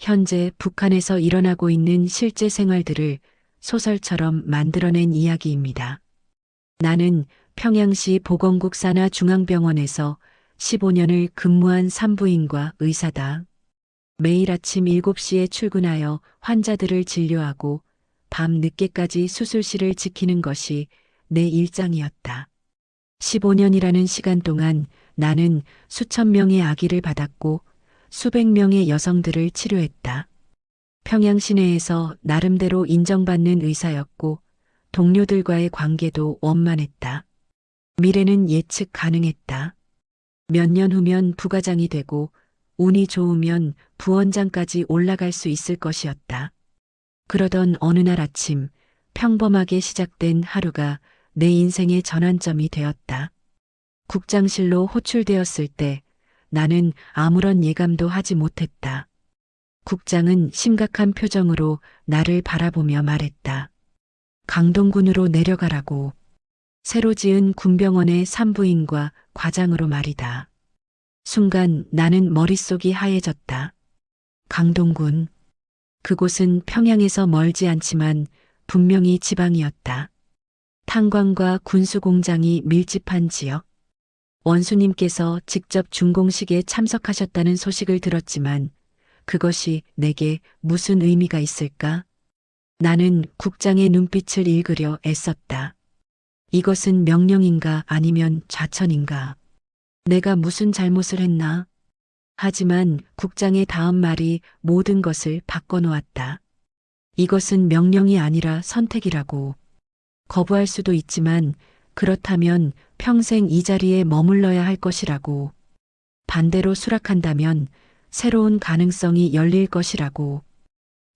현재 북한에서 일어나고 있는 실제 생활들을 소설처럼 만들어낸 이야기입니다. 나는 평양시 보건국 산하중앙병원에서 15년을 근무한 산부인과 의사다. 매일 아침 7시에 출근하여 환자들을 진료하고 밤 늦게까지 수술실을 지키는 것이 내 일상이었다. 15년이라는 시간 동안 나는 수천 명의 아기를 받았고 수백 명의 여성들을 치료했다. 평양 시내에서 나름대로 인정받는 의사였고 동료들과의 관계도 원만했다. 미래는 예측 가능했다. 몇 년 후면 부과장이 되고 운이 좋으면 부원장까지 올라갈 수 있을 것이었다. 그러던 어느 날 아침 평범하게 시작된 하루가 내 인생의 전환점이 되었다. 국장실로 호출되었을 때 나는 아무런 예감도 하지 못했다. 국장은 심각한 표정으로 나를 바라보며 말했다. 강동군으로 내려가라고. 새로 지은 군병원의 산부인과 과장으로 말이다. 순간 나는 머릿속이 하얘졌다. 강동군. 그곳은 평양에서 멀지 않지만 분명히 지방이었다. 탄광과 군수공장이 밀집한 지역. 원수님께서 직접 준공식에 참석하셨다는 소식을 들었지만 그것이 내게 무슨 의미가 있을까? 나는 국장의 눈빛을 읽으려 애썼다. 이것은 명령인가 아니면 좌천인가? 내가 무슨 잘못을 했나? 하지만 국장의 다음 말이 모든 것을 바꿔놓았다. 이것은 명령이 아니라 선택이라고. 거부할 수도 있지만 그렇다면 평생 이 자리에 머물러야 할 것이라고. 반대로 수락한다면 새로운 가능성이 열릴 것이라고.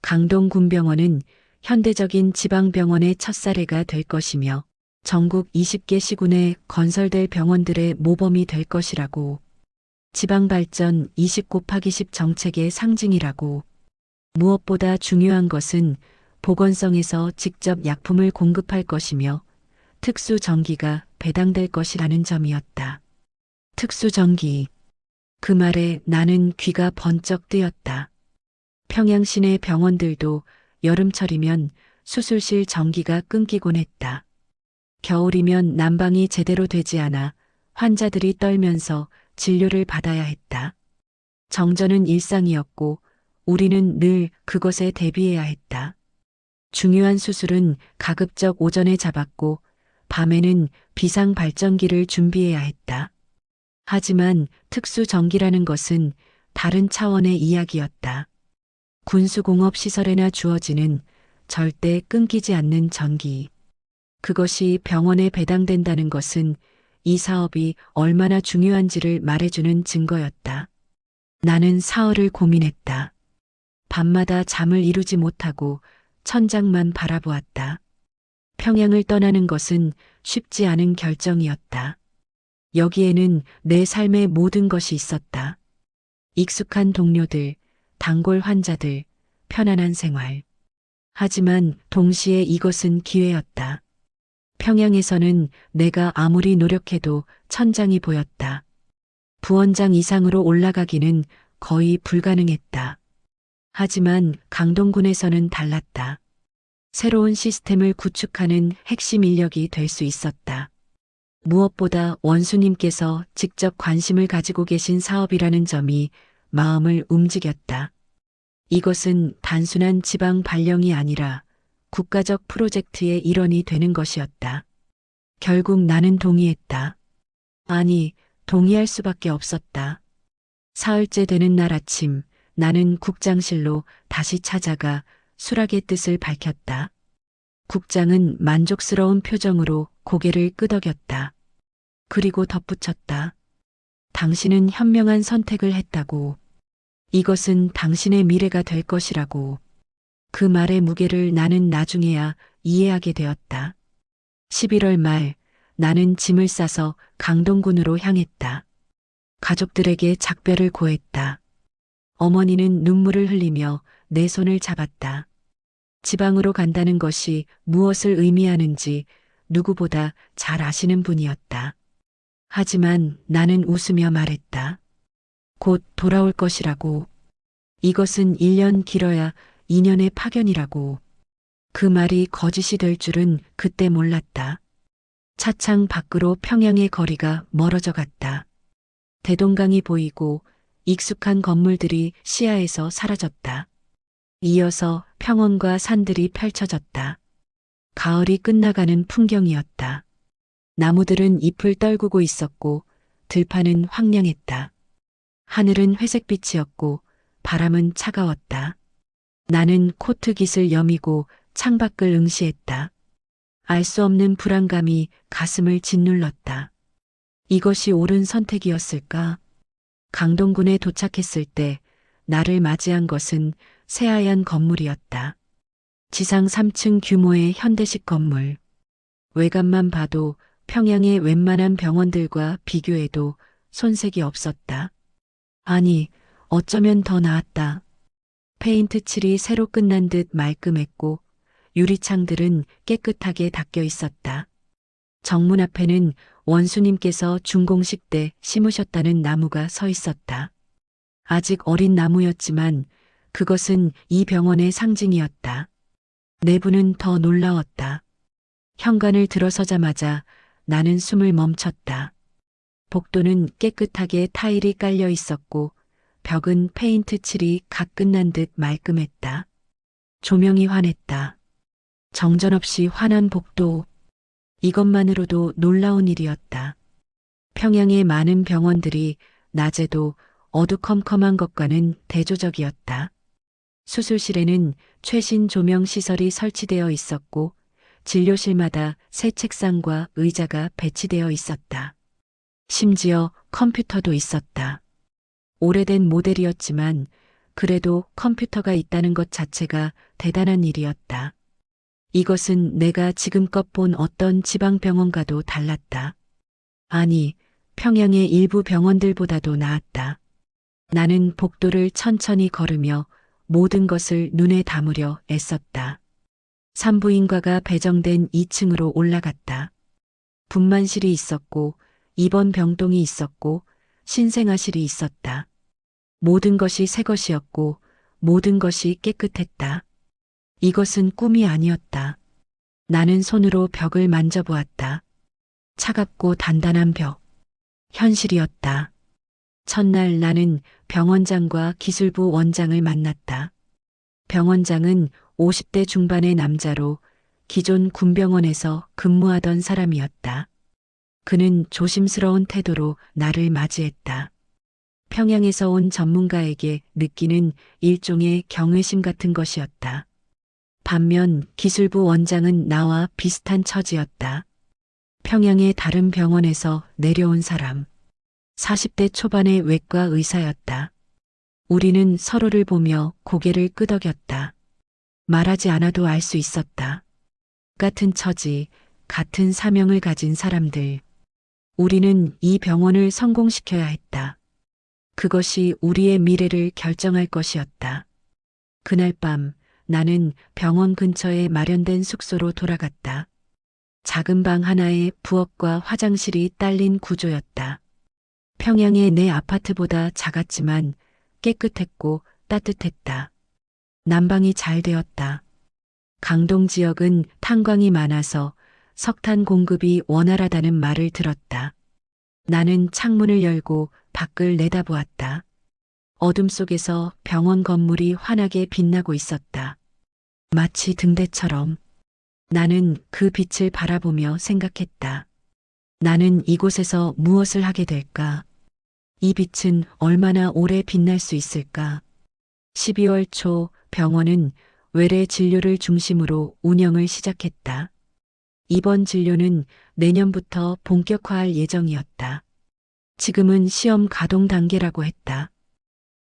강동군병원은 현대적인 지방병원의 첫사례가 될 것이며 전국 20개 시군에 건설될 병원들의 모범이 될 것이라고. 지방발전 20/10 정책의 상징이라고. 무엇보다 중요한 것은 보건성에서 직접 약품을 공급할 것이며 특수전기가 배당될 것이라는 점이었다. 특수전기. 그 말에 나는 귀가 번쩍 뜨였다. 평양 시내 병원들도 여름철이면 수술실 전기가 끊기곤 했다. 겨울이면 난방이 제대로 되지 않아 환자들이 떨면서 진료를 받아야 했다. 정전은 일상이었고 우리는 늘 그것에 대비해야 했다. 중요한 수술은 가급적 오전에 잡았고 밤에는 비상 발전기를 준비해야 했다. 하지만 특수전기라는 것은 다른 차원의 이야기였다. 군수공업시설에나 주어지는 절대 끊기지 않는 전기. 그것이 병원에 배당된다는 것은 이 사업이 얼마나 중요한지를 말해주는 증거였다. 나는 사흘을 고민했다. 밤마다 잠을 이루지 못하고 천장만 바라보았다. 평양을 떠나는 것은 쉽지 않은 결정이었다. 여기에는 내 삶의 모든 것이 있었다. 익숙한 동료들, 단골 환자들, 편안한 생활. 하지만 동시에 이것은 기회였다. 평양에서는 내가 아무리 노력해도 천장이 보였다. 부원장 이상으로 올라가기는 거의 불가능했다. 하지만 강동군에서는 달랐다. 새로운 시스템을 구축하는 핵심 인력이 될 수 있었다. 무엇보다 원수님께서 직접 관심을 가지고 계신 사업이라는 점이 마음을 움직였다. 이것은 단순한 지방 발령이 아니라 국가적 프로젝트의 일원이 되는 것이었다. 결국 나는 동의했다. 아니, 동의할 수밖에 없었다. 사흘째 되는 날 아침, 나는 국장실로 다시 찾아가 수락의 뜻을 밝혔다. 국장은 만족스러운 표정으로 고개를 끄덕였다. 그리고 덧붙였다. 당신은 현명한 선택을 했다고. 이것은 당신의 미래가 될 것이라고. 그 말의 무게를 나는 나중에야 이해하게 되었다. 11월 말, 나는 짐을 싸서 강동군으로 향했다. 가족들에게 작별을 고했다. 어머니는 눈물을 흘리며 내 손을 잡았다. 지방으로 간다는 것이 무엇을 의미하는지 누구보다 잘 아시는 분이었다. 하지만 나는 웃으며 말했다. 곧 돌아올 것이라고. 이것은 1년 길어야 2년의 파견이라고. 그 말이 거짓이 될 줄은 그때 몰랐다. 차창 밖으로 평양의 거리가 멀어져 갔다. 대동강이 보이고 익숙한 건물들이 시야에서 사라졌다. 이어서 평원과 산들이 펼쳐졌다. 가을이 끝나가는 풍경이었다. 나무들은 잎을 떨구고 있었고 들판은 황량했다. 하늘은 회색빛이었고 바람은 차가웠다. 나는 코트깃을 여미고 창밖을 응시했다. 알 수 없는 불안감이 가슴을 짓눌렀다. 이것이 옳은 선택이었을까? 강동군에 도착했을 때 나를 맞이한 것은 새하얀 건물이었다. 지상 3층 규모의 현대식 건물. 외관만 봐도 평양의 웬만한 병원들과 비교해도 손색이 없었다. 아니, 어쩌면 더 나았다. 페인트 칠이 새로 끝난 듯 말끔했고 유리창들은 깨끗하게 닦여 있었다. 정문 앞에는 원수님께서 중공식 때 심으셨다는 나무가 서 있었다. 아직 어린 나무였지만 그것은 이 병원의 상징이었다. 내부는 더 놀라웠다. 현관을 들어서자마자 나는 숨을 멈췄다. 복도는 깨끗하게 타일이 깔려 있었고 벽은 페인트 칠이 각 끝난 듯 말끔했다. 조명이 환했다. 정전없이 환한 복도. 이것만으로도 놀라운 일이었다. 평양의 많은 병원들이 낮에도 어두컴컴한 것과는 대조적이었다. 수술실에는 최신 조명 시설이 설치되어 있었고 진료실마다 새 책상과 의자가 배치되어 있었다. 심지어 컴퓨터도 있었다. 오래된 모델이었지만 그래도 컴퓨터가 있다는 것 자체가 대단한 일이었다. 이것은 내가 지금껏 본 어떤 지방병원과도 달랐다. 아니, 평양의 일부 병원들보다도 나았다. 나는 복도를 천천히 걸으며 모든 것을 눈에 담으려 애썼다. 산부인과가 배정된 2층으로 올라갔다. 분만실이 있었고 입원 병동이 있었고 신생아실이 있었다. 모든 것이 새 것이었고 모든 것이 깨끗했다. 이것은 꿈이 아니었다. 나는 손으로 벽을 만져보았다. 차갑고 단단한 벽. 현실이었다. 첫날 나는 병원장과 기술부 원장을 만났다. 병원장은 50대 중반의 남자로 기존 군병원에서 근무하던 사람이었다. 그는 조심스러운 태도로 나를 맞이했다. 평양에서 온 전문가에게 느끼는 일종의 경외심 같은 것이었다. 반면 기술부 원장은 나와 비슷한 처지였다. 평양의 다른 병원에서 내려온 사람. 40대 초반의 외과 의사였다. 우리는 서로를 보며 고개를 끄덕였다. 말하지 않아도 알 수 있었다. 같은 처지, 같은 사명을 가진 사람들. 우리는 이 병원을 성공시켜야 했다. 그것이 우리의 미래를 결정할 것이었다. 그날 밤 나는 병원 근처에 마련된 숙소로 돌아갔다. 작은 방 하나에 부엌과 화장실이 딸린 구조였다. 평양의 내 아파트보다 작았지만 깨끗했고 따뜻했다. 난방이 잘 되었다. 강동 지역은 탄광이 많아서 석탄 공급이 원활하다는 말을 들었다. 나는 창문을 열고 밖을 내다보았다. 어둠 속에서 병원 건물이 환하게 빛나고 있었다. 마치 등대처럼. 나는 그 빛을 바라보며 생각했다. 나는 이곳에서 무엇을 하게 될까? 이 빛은 얼마나 오래 빛날 수 있을까? 12월 초 병원은 외래 진료를 중심으로 운영을 시작했다. 이번 진료는 내년부터 본격화할 예정이었다. 지금은 시험 가동 단계라고 했다.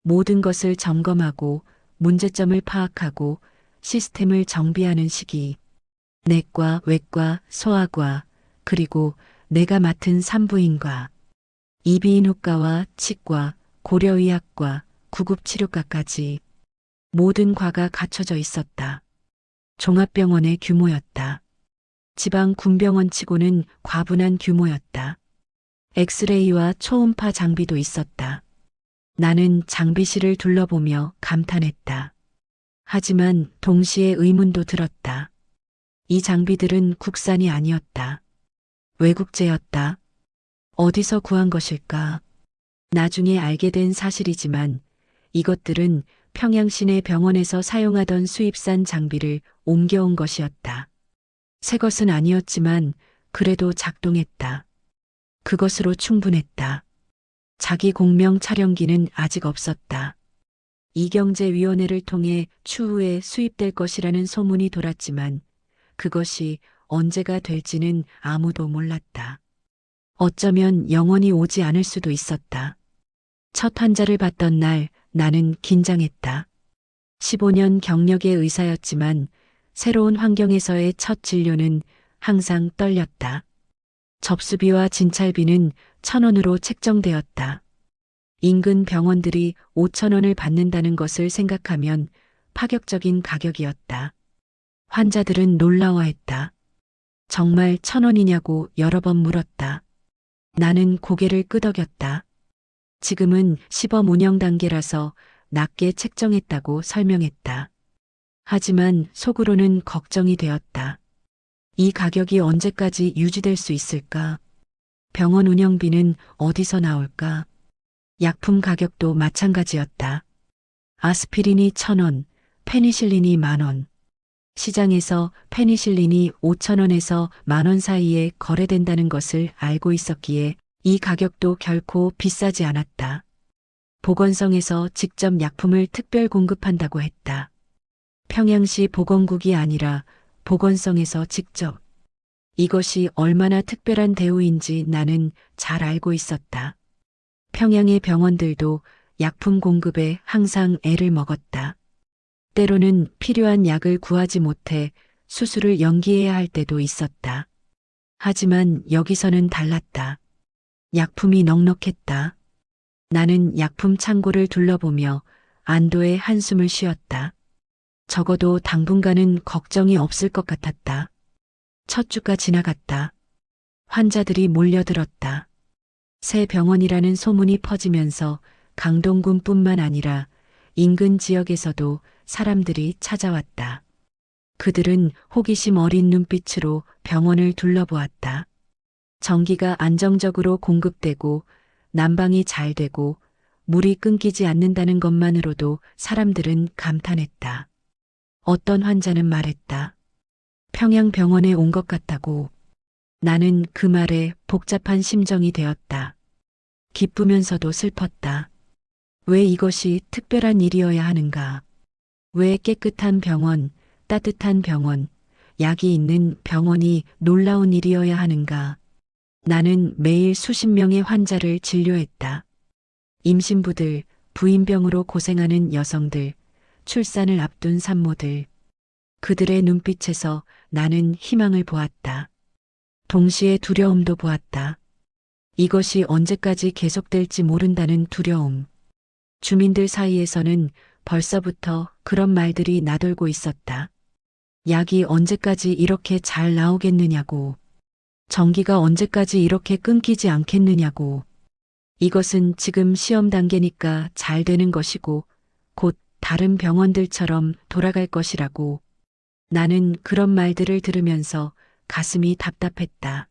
모든 것을 점검하고 문제점을 파악하고 시스템을 정비하는 시기. 내과, 외과, 소아과, 그리고 내가 맡은 산부인과, 이비인후과와 치과, 고려의학과, 구급치료과까지 모든 과가 갖춰져 있었다. 종합병원의 규모였다. 지방 군병원치고는 과분한 규모였다. 엑스레이와 초음파 장비도 있었다. 나는 장비실을 둘러보며 감탄했다. 하지만 동시에 의문도 들었다. 이 장비들은 국산이 아니었다. 외국제였다. 어디서 구한 것일까? 나중에 알게 된 사실이지만 이것들은 평양시내 병원에서 사용하던 수입산 장비를 옮겨온 것이었다. 새 것은 아니었지만 그래도 작동했다. 그것으로 충분했다. 자기 공명 촬영기는 아직 없었다. 이경제위원회를 통해 추후에 수입될 것이라는 소문이 돌았지만 그것이 언제가 될지는 아무도 몰랐다. 어쩌면 영원히 오지 않을 수도 있었다. 첫 환자를 봤던 날 나는 긴장했다. 15년 경력의 의사였지만 새로운 환경에서의 첫 진료는 항상 떨렸다. 접수비와 진찰비는 1,000원으로 책정되었다. 인근 병원들이 5,000원을 받는다는 것을 생각하면 파격적인 가격이었다. 환자들은 놀라워했다. 정말 1,000원이냐고 여러 번 물었다. 나는 고개를 끄덕였다. 지금은 시범 운영 단계라서 낮게 책정했다고 설명했다. 하지만 속으로는 걱정이 되었다. 이 가격이 언제까지 유지될 수 있을까? 병원 운영비는 어디서 나올까? 약품 가격도 마찬가지였다. 아스피린이 1,000원, 페니실린이 10,000원. 시장에서 페니실린이 5,000원에서 10,000원 사이에 거래된다는 것을 알고 있었기에 이 가격도 결코 비싸지 않았다. 보건성에서 직접 약품을 특별 공급한다고 했다. 평양시 보건국이 아니라 보건성에서 직접. 이것이 얼마나 특별한 대우인지 나는 잘 알고 있었다. 평양의 병원들도 약품 공급에 항상 애를 먹었다. 때로는 필요한 약을 구하지 못해 수술을 연기해야 할 때도 있었다. 하지만 여기서는 달랐다. 약품이 넉넉했다. 나는 약품 창고를 둘러보며 안도의 한숨을 쉬었다. 적어도 당분간은 걱정이 없을 것 같았다. 첫 주가 지나갔다. 환자들이 몰려들었다. 새 병원이라는 소문이 퍼지면서 강동군뿐만 아니라 인근 지역에서도 사람들이 찾아왔다. 그들은 호기심 어린 눈빛으로 병원을 둘러보았다. 전기가 안정적으로 공급되고 난방이 잘 되고 물이 끊기지 않는다는 것만으로도 사람들은 감탄했다. 어떤 환자는 말했다. 평양병원에 온 것 같다고. 나는 그 말에 복잡한 심정이 되었다. 기쁘면서도 슬펐다. 왜 이것이 특별한 일이어야 하는가? 왜 깨끗한 병원, 따뜻한 병원, 약이 있는 병원이 놀라운 일이어야 하는가? 나는 매일 수십 명의 환자를 진료했다. 임신부들, 부인병으로 고생하는 여성들, 출산을 앞둔 산모들. 그들의 눈빛에서 나는 희망을 보았다. 동시에 두려움도 보았다. 이것이 언제까지 계속될지 모른다는 두려움. 주민들 사이에서는 벌써부터 그런 말들이 나돌고 있었다. 약이 언제까지 이렇게 잘 나오겠느냐고. 전기가 언제까지 이렇게 끊기지 않겠느냐고. 이것은 지금 시험 단계니까 잘 되는 것이고 곧 다른 병원들처럼 돌아갈 것이라고. 나는 그런 말들을 들으면서 가슴이 답답했다.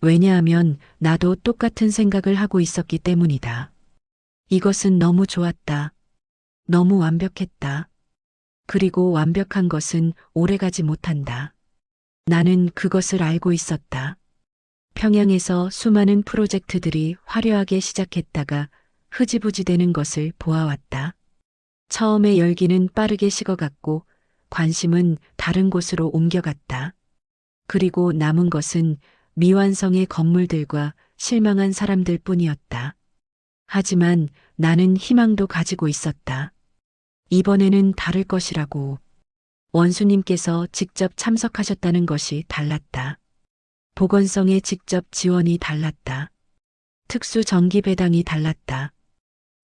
왜냐하면 나도 똑같은 생각을 하고 있었기 때문이다. 이것은 너무 좋았다. 너무 완벽했다. 그리고 완벽한 것은 오래가지 못한다. 나는 그것을 알고 있었다. 평양에서 수많은 프로젝트들이 화려하게 시작했다가 흐지부지 되는 것을 보아왔다. 처음에 열기는 빠르게 식어갔고 관심은 다른 곳으로 옮겨갔다. 그리고 남은 것은 미완성의 건물들과 실망한 사람들 뿐이었다. 하지만 나는 희망도 가지고 있었다. 이번에는 다를 것이라고. 원수님께서 직접 참석하셨다는 것이 달랐다. 보건성의 직접 지원이 달랐다. 특수 전기 배당이 달랐다.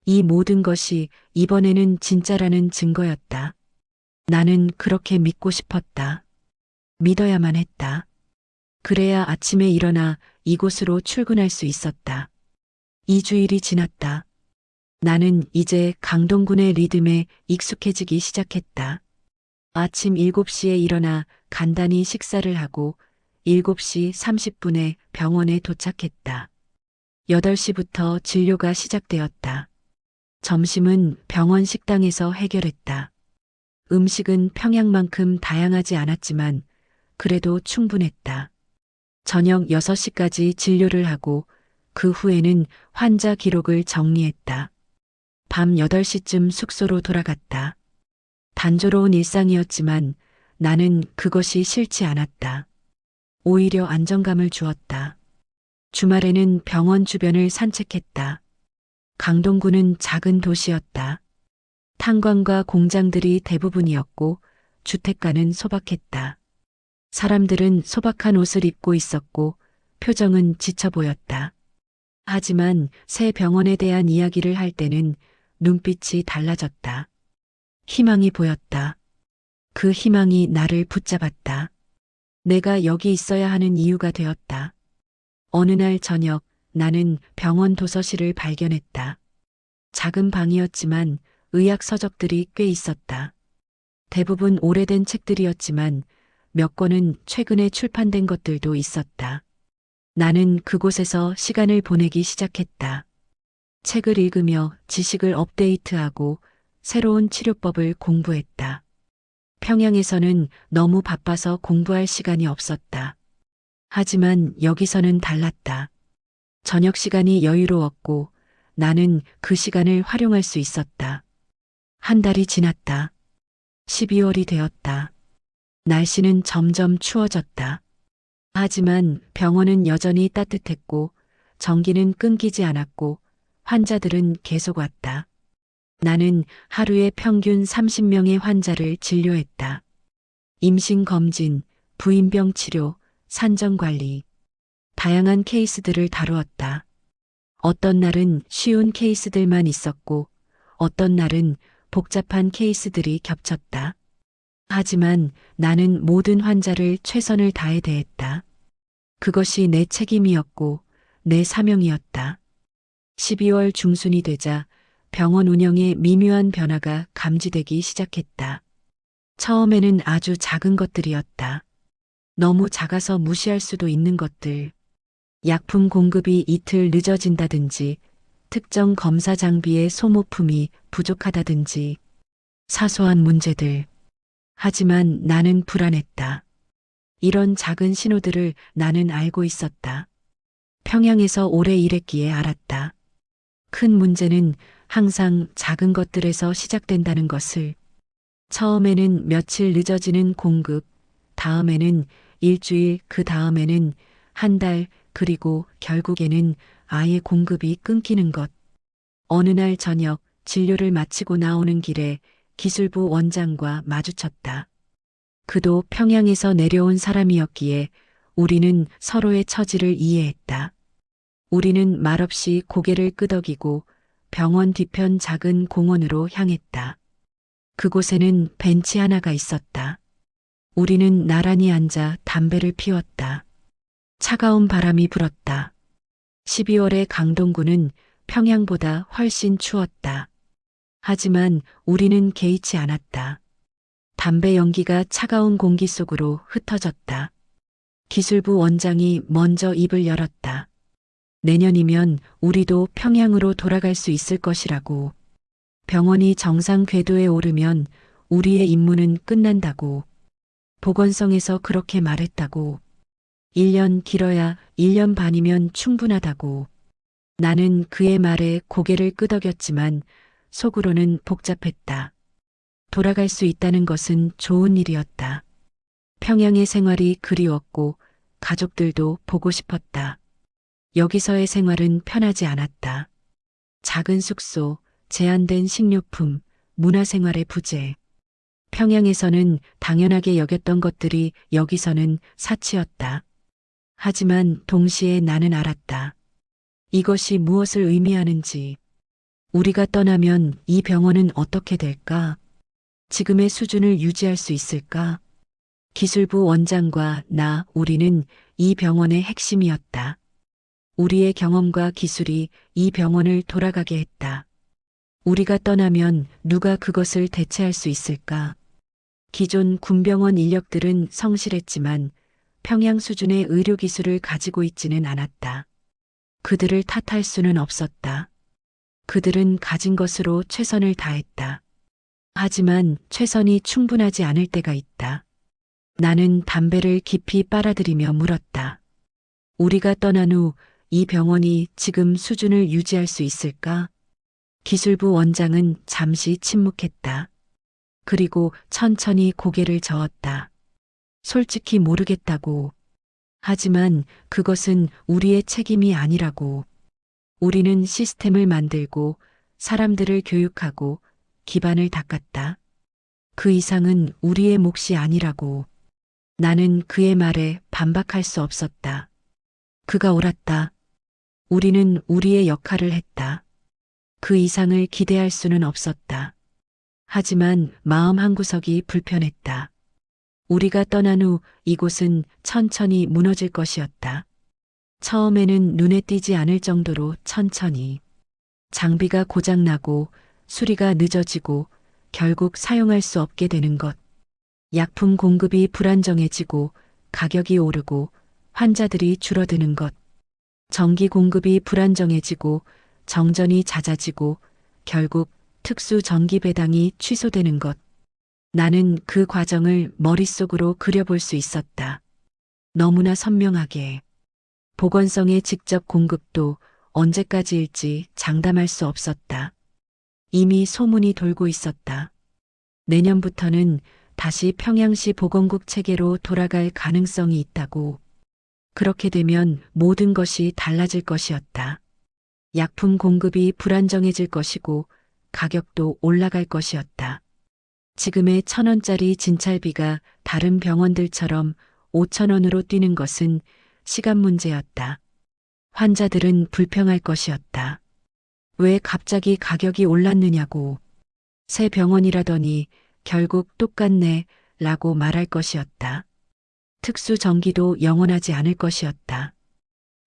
이 모든 것이 이번에는 진짜라는 증거였다. 나는 그렇게 믿고 싶었다. 믿어야만 했다. 그래야 아침에 일어나 이곳으로 출근할 수 있었다. 2주일이 지났다. 나는 이제 강동군의 리듬에 익숙해지기 시작했다. 아침 7시에 일어나 간단히 식사를 하고 7시 30분에 병원에 도착했다. 8시부터 진료가 시작되었다. 점심은 병원 식당에서 해결했다. 음식은 평양만큼 다양하지 않았지만 그래도 충분했다. 저녁 6시까지 진료를 하고 그 후에는 환자 기록을 정리했다. 밤 8시쯤 숙소로 돌아갔다. 단조로운 일상이었지만 나는 그것이 싫지 않았다. 오히려 안정감을 주었다. 주말에는 병원 주변을 산책했다. 강동구는 작은 도시였다. 탄광과 공장들이 대부분이었고 주택가는 소박했다. 사람들은 소박한 옷을 입고 있었고 표정은 지쳐 보였다. 하지만 새 병원에 대한 이야기를 할 때는 눈빛이 달라졌다. 희망이 보였다. 그 희망이 나를 붙잡았다. 내가 여기 있어야 하는 이유가 되었다. 어느 날 저녁 나는 병원 도서실을 발견했다. 작은 방이었지만 의학 서적들이 꽤 있었다. 대부분 오래된 책들이었지만 몇 권은 최근에 출판된 것들도 있었다. 나는 그곳에서 시간을 보내기 시작했다. 책을 읽으며 지식을 업데이트하고 새로운 치료법을 공부했다. 평양에서는 너무 바빠서 공부할 시간이 없었다. 하지만 여기서는 달랐다. 저녁 시간이 여유로웠고 나는 그 시간을 활용할 수 있었다. 한 달이 지났다. 12월이 되었다. 날씨는 점점 추워졌다. 하지만 병원은 여전히 따뜻했고 전기는 끊기지 않았고 환자들은 계속 왔다. 나는 하루에 평균 30명의 환자를 진료했다. 임신 검진, 부인병 치료, 산정 관리. 다양한 케이스들을 다루었다. 어떤 날은 쉬운 케이스들만 있었고 어떤 날은 복잡한 케이스들이 겹쳤다. 하지만 나는 모든 환자를 최선을 다해 대했다. 그것이 내 책임이었고 내 사명이었다. 12월 중순이 되자 병원 운영에 미묘한 변화가 감지되기 시작했다. 처음에는 아주 작은 것들이었다. 너무 작아서 무시할 수도 있는 것들. 약품 공급이 이틀 늦어진다든지, 특정 검사 장비의 소모품이 부족하다든지, 사소한 문제들. 하지만 나는 불안했다. 이런 작은 신호들을 나는 알고 있었다. 평양에서 오래 일했기에 알았다. 큰 문제는 항상 작은 것들에서 시작된다는 것을. 처음에는 며칠 늦어지는 공급, 다음에는 일주일, 그 다음에는 한 달, 그리고 결국에는 아예 공급이 끊기는 것. 어느 날 저녁 진료를 마치고 나오는 길에 기술부 원장과 마주쳤다. 그도 평양에서 내려온 사람이었기에 우리는 서로의 처지를 이해했다. 우리는 말없이 고개를 끄덕이고 병원 뒤편 작은 공원으로 향했다. 그곳에는 벤치 하나가 있었다. 우리는 나란히 앉아 담배를 피웠다. 차가운 바람이 불었다. 12월의 강동구는 평양보다 훨씬 추웠다. 하지만 우리는 개의치 않았다. 담배 연기가 차가운 공기 속으로 흩어졌다. 기술부 원장이 먼저 입을 열었다. 내년이면 우리도 평양으로 돌아갈 수 있을 것이라고. 병원이 정상 궤도에 오르면 우리의 임무는 끝난다고. 보건성에서 그렇게 말했다고. 1년 길어야 1년 반이면 충분하다고. 나는 그의 말에 고개를 끄덕였지만 속으로는 복잡했다. 돌아갈 수 있다는 것은 좋은 일이었다. 평양의 생활이 그리웠고 가족들도 보고 싶었다. 여기서의 생활은 편하지 않았다. 작은 숙소, 제한된 식료품, 문화생활의 부재. 평양에서는 당연하게 여겼던 것들이 여기서는 사치였다. 하지만 동시에 나는 알았다. 이것이 무엇을 의미하는지. 우리가 떠나면 이 병원은 어떻게 될까? 지금의 수준을 유지할 수 있을까? 기술부 원장과 나, 우리는 이 병원의 핵심이었다. 우리의 경험과 기술이 이 병원을 돌아가게 했다. 우리가 떠나면 누가 그것을 대체할 수 있을까? 기존 군병원 인력들은 성실했지만 평양 수준의 의료기술을 가지고 있지는 않았다. 그들을 탓할 수는 없었다. 그들은 가진 것으로 최선을 다했다. 하지만 최선이 충분하지 않을 때가 있다. 나는 담배를 깊이 빨아들이며 물었다. 우리가 떠난 후 이 병원이 지금 수준을 유지할 수 있을까? 기술부 원장은 잠시 침묵했다. 그리고 천천히 고개를 저었다. 솔직히 모르겠다고. 하지만 그것은 우리의 책임이 아니라고. 우리는 시스템을 만들고 사람들을 교육하고 기반을 닦았다. 그 이상은 우리의 몫이 아니라고. 나는 그의 말에 반박할 수 없었다. 그가 옳았다. 우리는 우리의 역할을 했다. 그 이상을 기대할 수는 없었다. 하지만 마음 한구석이 불편했다. 우리가 떠난 후 이곳은 천천히 무너질 것이었다. 처음에는 눈에 띄지 않을 정도로 천천히. 장비가 고장나고 수리가 늦어지고 결국 사용할 수 없게 되는 것. 약품 공급이 불안정해지고 가격이 오르고 환자들이 줄어드는 것. 전기 공급이 불안정해지고 정전이 잦아지고 결국 특수 전기 배당이 취소되는 것. 나는 그 과정을 머릿속으로 그려볼 수 있었다. 너무나 선명하게. 보건성의 직접 공급도 언제까지일지 장담할 수 없었다. 이미 소문이 돌고 있었다. 내년부터는 다시 평양시 보건국 체계로 돌아갈 가능성이 있다고. 그렇게 되면 모든 것이 달라질 것이었다. 약품 공급이 불안정해질 것이고 가격도 올라갈 것이었다. 지금의 1,000원짜리 진찰비가 다른 병원들처럼 5,000원으로 뛰는 것은 시간 문제였다. 환자들은 불평할 것이었다. 왜 갑자기 가격이 올랐느냐고. 새 병원이라더니 결국 똑같네 라고 말할 것이었다. 특수 전기도 영원하지 않을 것이었다.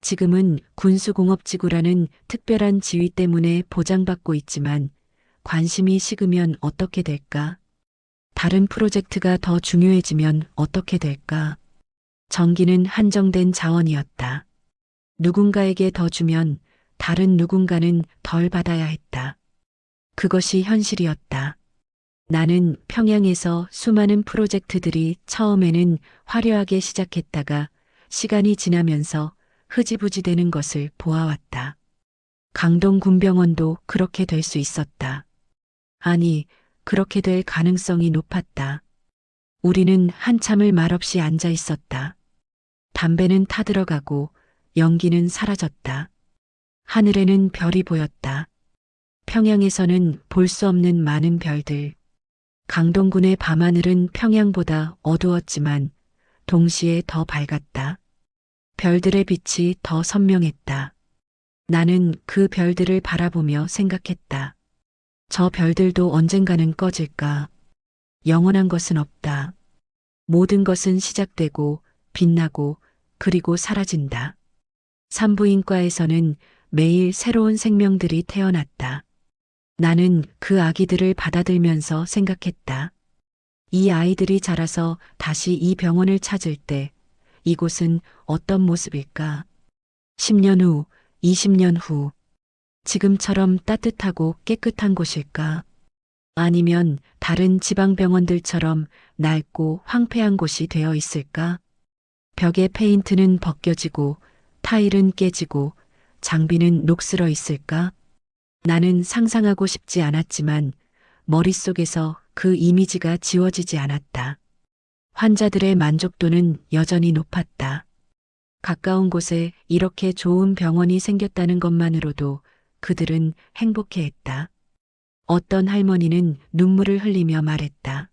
지금은 군수공업지구라는 특별한 지위 때문에 보장받고 있지만 관심이 식으면 어떻게 될까? 다른 프로젝트가 더 중요해지면 어떻게 될까? 전기는 한정된 자원이었다. 누군가에게 더 주면 다른 누군가는 덜 받아야 했다. 그것이 현실이었다. 나는 평양에서 수많은 프로젝트들이 처음에는 화려하게 시작했다가 시간이 지나면서 흐지부지 되는 것을 보아왔다. 강동군병원도 그렇게 될 수 있었다. 아니, 그렇게 될 가능성이 높았다. 우리는 한참을 말없이 앉아 있었다. 담배는 타들어가고 연기는 사라졌다. 하늘에는 별이 보였다. 평양에서는 볼 수 없는 많은 별들. 강동군의 밤하늘은 평양보다 어두웠지만 동시에 더 밝았다. 별들의 빛이 더 선명했다. 나는 그 별들을 바라보며 생각했다. 저 별들도 언젠가는 꺼질까? 영원한 것은 없다. 모든 것은 시작되고 빛나고 그리고 사라진다. 산부인과에서는 매일 새로운 생명들이 태어났다. 나는 그 아기들을 받아들면서 생각했다. 이 아이들이 자라서 다시 이 병원을 찾을 때 이곳은 어떤 모습일까? 10년 후, 20년 후, 지금처럼 따뜻하고 깨끗한 곳일까? 아니면 다른 지방병원들처럼 낡고 황폐한 곳이 되어 있을까? 벽의 페인트는 벗겨지고 타일은 깨지고 장비는 녹슬어 있을까? 나는 상상하고 싶지 않았지만 머릿속에서 그 이미지가 지워지지 않았다. 환자들의 만족도는 여전히 높았다. 가까운 곳에 이렇게 좋은 병원이 생겼다는 것만으로도 그들은 행복해했다. 어떤 할머니는 눈물을 흘리며 말했다.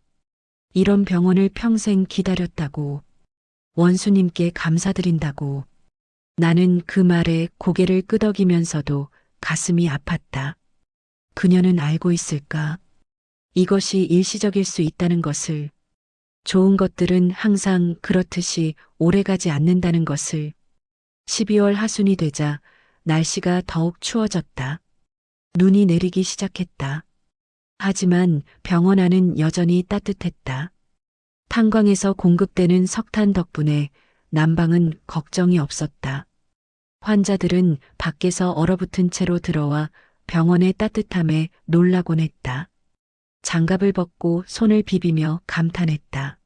이런 병원을 평생 기다렸다고. 원수님께 감사드린다고. 나는 그 말에 고개를 끄덕이면서도 가슴이 아팠다. 그녀는 알고 있을까? 이것이 일시적일 수 있다는 것을. 좋은 것들은 항상 그렇듯이 오래가지 않는다는 것을. 12월 하순이 되자 날씨가 더욱 추워졌다. 눈이 내리기 시작했다. 하지만 병원 안은 여전히 따뜻했다. 탄광에서 공급되는 석탄 덕분에 난방은 걱정이 없었다. 환자들은 밖에서 얼어붙은 채로 들어와 병원의 따뜻함에 놀라곤 했다. 장갑을 벗고 손을 비비며 감탄했다.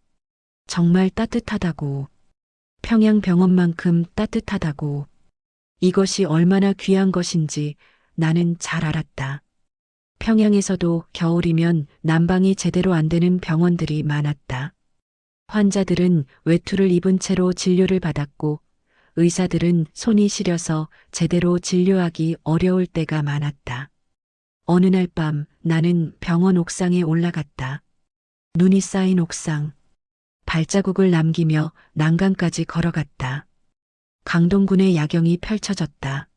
정말 따뜻하다고. 평양병원만큼 따뜻하다고. 이것이 얼마나 귀한 것인지 나는 잘 알았다. 평양에서도 겨울이면 난방이 제대로 안 되는 병원들이 많았다. 환자들은 외투를 입은 채로 진료를 받았고 의사들은 손이 시려서 제대로 진료하기 어려울 때가 많았다. 어느 날 밤 나는 병원 옥상에 올라갔다. 눈이 쌓인 옥상. 발자국을 남기며 난간까지 걸어갔다. 강동군의 야경이 펼쳐졌다.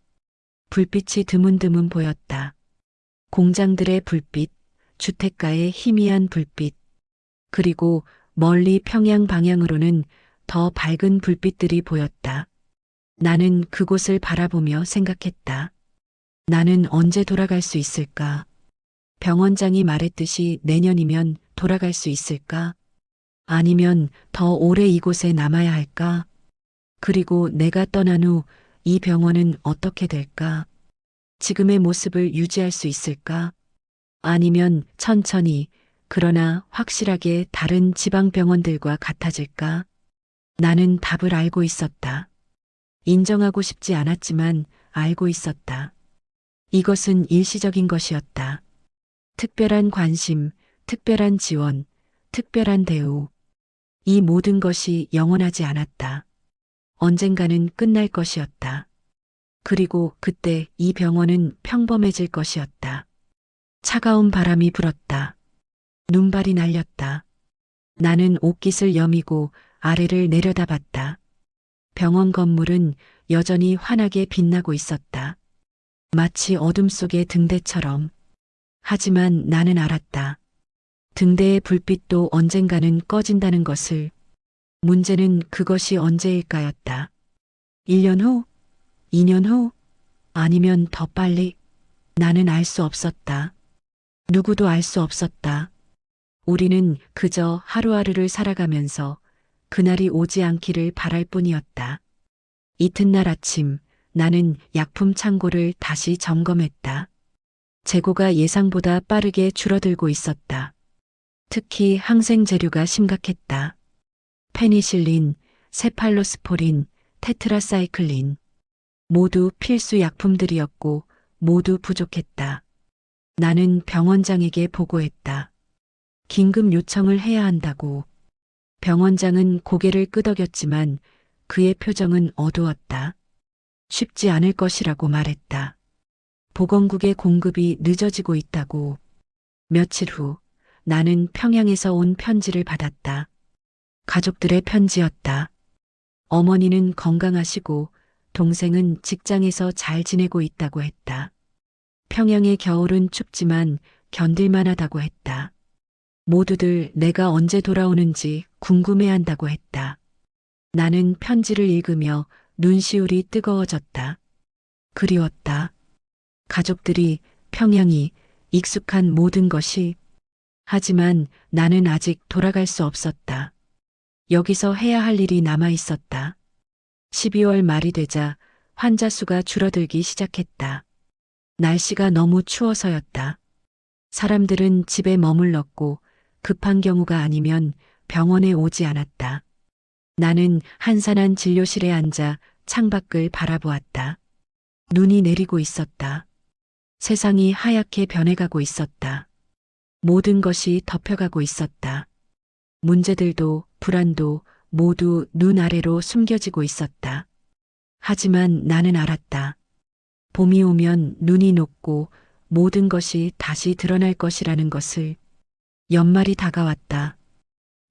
불빛이 드문드문 보였다. 공장들의 불빛, 주택가의 희미한 불빛, 그리고 멀리 평양 방향으로는 더 밝은 불빛들이 보였다. 나는 그곳을 바라보며 생각했다. 나는 언제 돌아갈 수 있을까? 병원장이 말했듯이 내년이면 돌아갈 수 있을까? 아니면 더 오래 이곳에 남아야 할까? 그리고 내가 떠난 후 이 병원은 어떻게 될까? 지금의 모습을 유지할 수 있을까? 아니면 천천히, 그러나 확실하게 다른 지방병원들과 같아질까? 나는 답을 알고 있었다. 인정하고 싶지 않았지만 알고 있었다. 이것은 일시적인 것이었다. 특별한 관심, 특별한 지원, 특별한 대우. 이 모든 것이 영원하지 않았다. 언젠가는 끝날 것이었다. 그리고 그때 이 병원은 평범해질 것이었다. 차가운 바람이 불었다. 눈발이 날렸다. 나는 옷깃을 여미고 아래를 내려다봤다. 병원 건물은 여전히 환하게 빛나고 있었다. 마치 어둠 속의 등대처럼. 하지만 나는 알았다. 등대의 불빛도 언젠가는 꺼진다는 것을. 문제는 그것이 언제일까였다. 1년 후? 2년 후? 아니면 더 빨리? 나는 알 수 없었다. 누구도 알 수 없었다. 우리는 그저 하루하루를 살아가면서 그날이 오지 않기를 바랄 뿐이었다. 이튿날 아침 나는 약품 창고를 다시 점검했다. 재고가 예상보다 빠르게 줄어들고 있었다. 특히 항생 재료가 심각했다. 페니실린, 세팔로스포린, 테트라사이클린. 모두 필수 약품들이었고 모두 부족했다. 나는 병원장에게 보고했다. 긴급 요청을 해야 한다고. 병원장은 고개를 끄덕였지만 그의 표정은 어두웠다. 쉽지 않을 것이라고 말했다. 보건국의 공급이 늦어지고 있다고. 며칠 후 나는 평양에서 온 편지를 받았다. 가족들의 편지였다. 어머니는 건강하시고 동생은 직장에서 잘 지내고 있다고 했다. 평양의 겨울은 춥지만 견딜만하다고 했다. 모두들 내가 언제 돌아오는지 궁금해한다고 했다. 나는 편지를 읽으며 눈시울이 뜨거워졌다. 그리웠다. 가족들이, 평양이, 익숙한 모든 것이. 하지만 나는 아직 돌아갈 수 없었다. 여기서 해야 할 일이 남아 있었다. 12월 말이 되자 환자 수가 줄어들기 시작했다. 날씨가 너무 추워서였다. 사람들은 집에 머물렀고 급한 경우가 아니면 병원에 오지 않았다. 나는 한산한 진료실에 앉아 창밖을 바라보았다. 눈이 내리고 있었다. 세상이 하얗게 변해가고 있었다. 모든 것이 덮여가고 있었다. 문제들도 불안도 모두 눈 아래로 숨겨지고 있었다. 하지만 나는 알았다. 봄이 오면 눈이 녹고 모든 것이 다시 드러날 것이라는 것을. 연말이 다가왔다.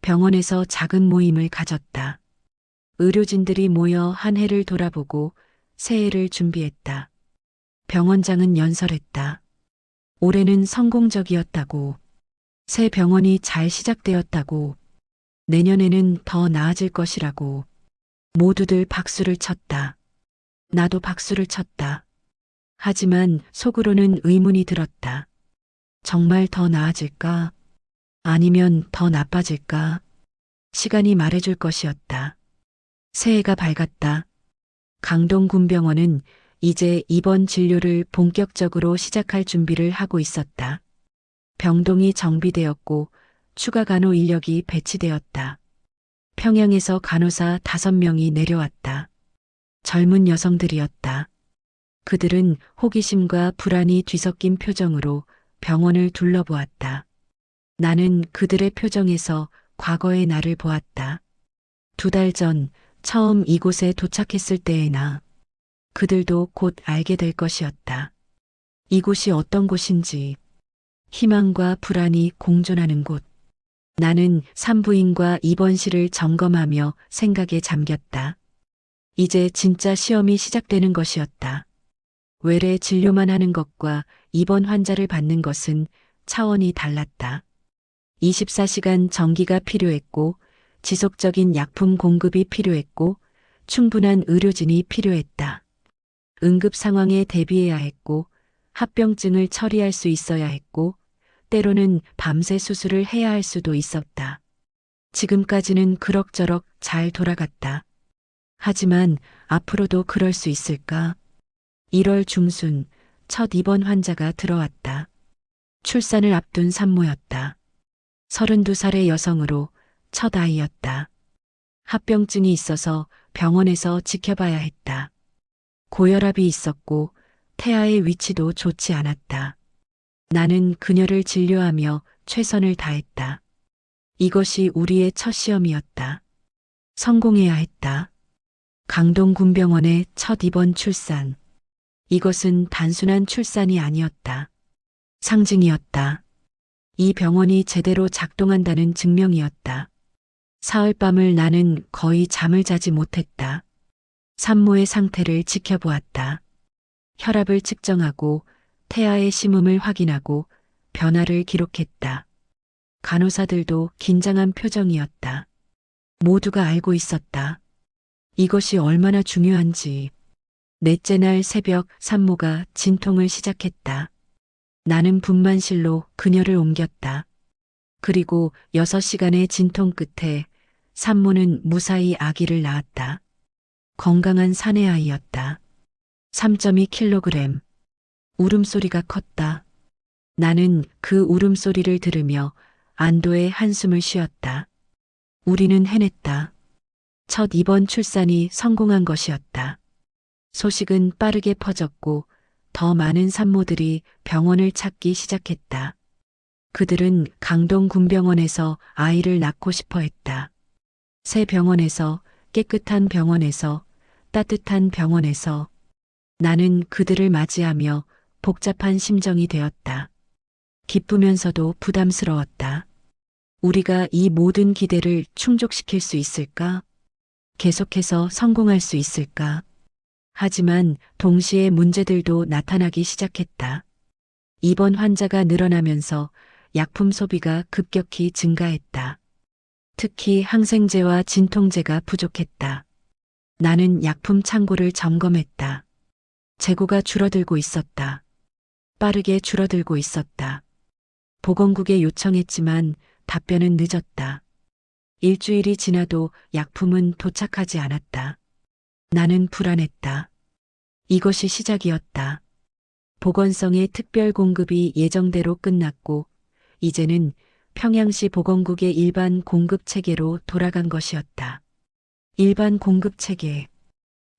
병원에서 작은 모임을 가졌다. 의료진들이 모여 한 해를 돌아보고 새해를 준비했다. 병원장은 연설했다. 올해는 성공적이었다고. 새 병원이 잘 시작되었다고. 내년에는 더 나아질 것이라고. 모두들 박수를 쳤다. 나도 박수를 쳤다. 하지만 속으로는 의문이 들었다. 정말 더 나아질까? 아니면 더 나빠질까? 시간이 말해줄 것이었다. 새해가 밝았다. 강동군병원은 이제 입원 진료를 본격적으로 시작할 준비를 하고 있었다. 병동이 정비되었고 추가 간호 인력이 배치되었다. 평양에서 간호사 5명이 내려왔다. 젊은 여성들이었다. 그들은 호기심과 불안이 뒤섞인 표정으로 병원을 둘러보았다. 나는 그들의 표정에서 과거의 나를 보았다. 2달 전 처음 이곳에 도착했을 때의 나. 그들도 곧 알게 될 것이었다. 이곳이 어떤 곳인지, 희망과 불안이 공존하는 곳. 나는 산부인과 입원실을 점검하며 생각에 잠겼다. 이제 진짜 시험이 시작되는 것이었다. 외래 진료만 하는 것과 입원 환자를 받는 것은 차원이 달랐다. 24시간 전기가 필요했고, 지속적인 약품 공급이 필요했고, 충분한 의료진이 필요했다. 응급 상황에 대비해야 했고, 합병증을 처리할 수 있어야 했고, 때로는 밤새 수술을 해야 할 수도 있었다. 지금까지는 그럭저럭 잘 돌아갔다. 하지만 앞으로도 그럴 수 있을까? 1월 중순 첫 입원 환자가 들어왔다. 출산을 앞둔 산모였다. 32살의 여성으로 첫 아이였다. 합병증이 있어서 병원에서 지켜봐야 했다. 고혈압이 있었고 태아의 위치도 좋지 않았다. 나는 그녀를 진료하며 최선을 다했다. 이것이 우리의 첫 시험이었다. 성공해야 했다. 강동군병원의 첫 입원 출산. 이것은 단순한 출산이 아니었다. 상징이었다. 이 병원이 제대로 작동한다는 증명이었다. 사흘밤을 나는 거의 잠을 자지 못했다. 산모의 상태를 지켜보았다. 혈압을 측정하고 태아의 심음을 확인하고 변화를 기록했다. 간호사들도 긴장한 표정이었다. 모두가 알고 있었다. 이것이 얼마나 중요한지. 넷째 날 새벽 산모가 진통을 시작했다. 나는 분만실로 그녀를 옮겼다. 그리고 6시간의 진통 끝에 산모는 무사히 아기를 낳았다. 건강한 사내아이였다. 3.2kg. 울음소리가 컸다. 나는 그 울음소리를 들으며 안도의 한숨을 쉬었다. 우리는 해냈다. 첫 입원 출산이 성공한 것이었다. 소식은 빠르게 퍼졌고 더 많은 산모들이 병원을 찾기 시작했다. 그들은 강동군병원에서 아이를 낳고 싶어 했다. 새 병원에서, 깨끗한 병원에서, 따뜻한 병원에서. 나는 그들을 맞이하며 복잡한 심정이 되었다. 기쁘면서도 부담스러웠다. 우리가 이 모든 기대를 충족시킬 수 있을까? 계속해서 성공할 수 있을까? 하지만 동시에 문제들도 나타나기 시작했다. 입원 환자가 늘어나면서 약품 소비가 급격히 증가했다. 특히 항생제와 진통제가 부족했다. 나는 약품 창고를 점검했다. 재고가 줄어들고 있었다. 빠르게 줄어들고 있었다. 보건국에 요청했지만 답변은 늦었다. 일주일이 지나도 약품은 도착하지 않았다. 나는 불안했다. 이것이 시작이었다. 보건성의 특별 공급이 예정대로 끝났고 이제는 평양시 보건국의 일반 공급 체계로 돌아간 것이었다. 일반 공급 체계.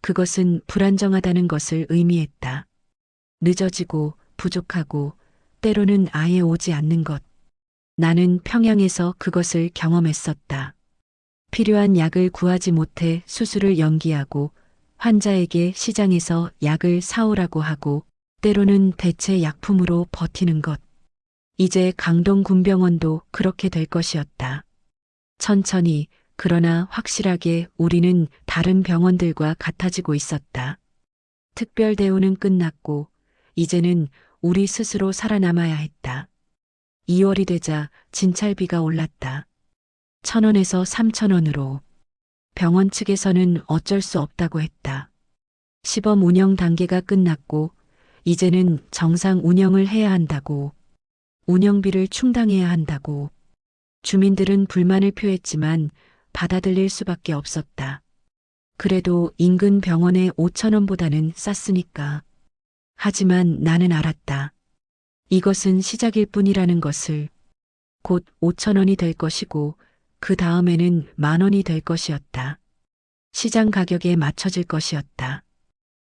그것은 불안정하다는 것을 의미했다. 늦어지고 부족하고 때로는 아예 오지 않는 것. 나는 평양에서 그것을 경험했었다. 필요한 약을 구하지 못해 수술을 연기하고 환자에게 시장에서 약을 사오라고 하고 때로는 대체 약품으로 버티는 것. 이제 강동군병원도 그렇게 될 것이었다. 천천히 그러나 확실하게 우리는 다른 병원들과 같아지고 있었다. 특별 대우는 끝났고 이제는 우리 스스로 살아남아야 했다. 2월이 되자 진찰비가 올랐다. 1,000원에서 3,000원으로. 병원 측에서는 어쩔 수 없다고 했다. 시범 운영 단계가 끝났고 이제는 정상 운영을 해야 한다고, 운영비를 충당해야 한다고. 주민들은 불만을 표했지만 받아들일 수밖에 없었다. 그래도 인근 병원에 5천 원보다는 쌌으니까. 하지만 나는 알았다. 이것은 시작일 뿐이라는 것을. 곧 5천 원이 될 것이고 그 다음에는 10,000원이 될 것이었다. 시장 가격에 맞춰질 것이었다.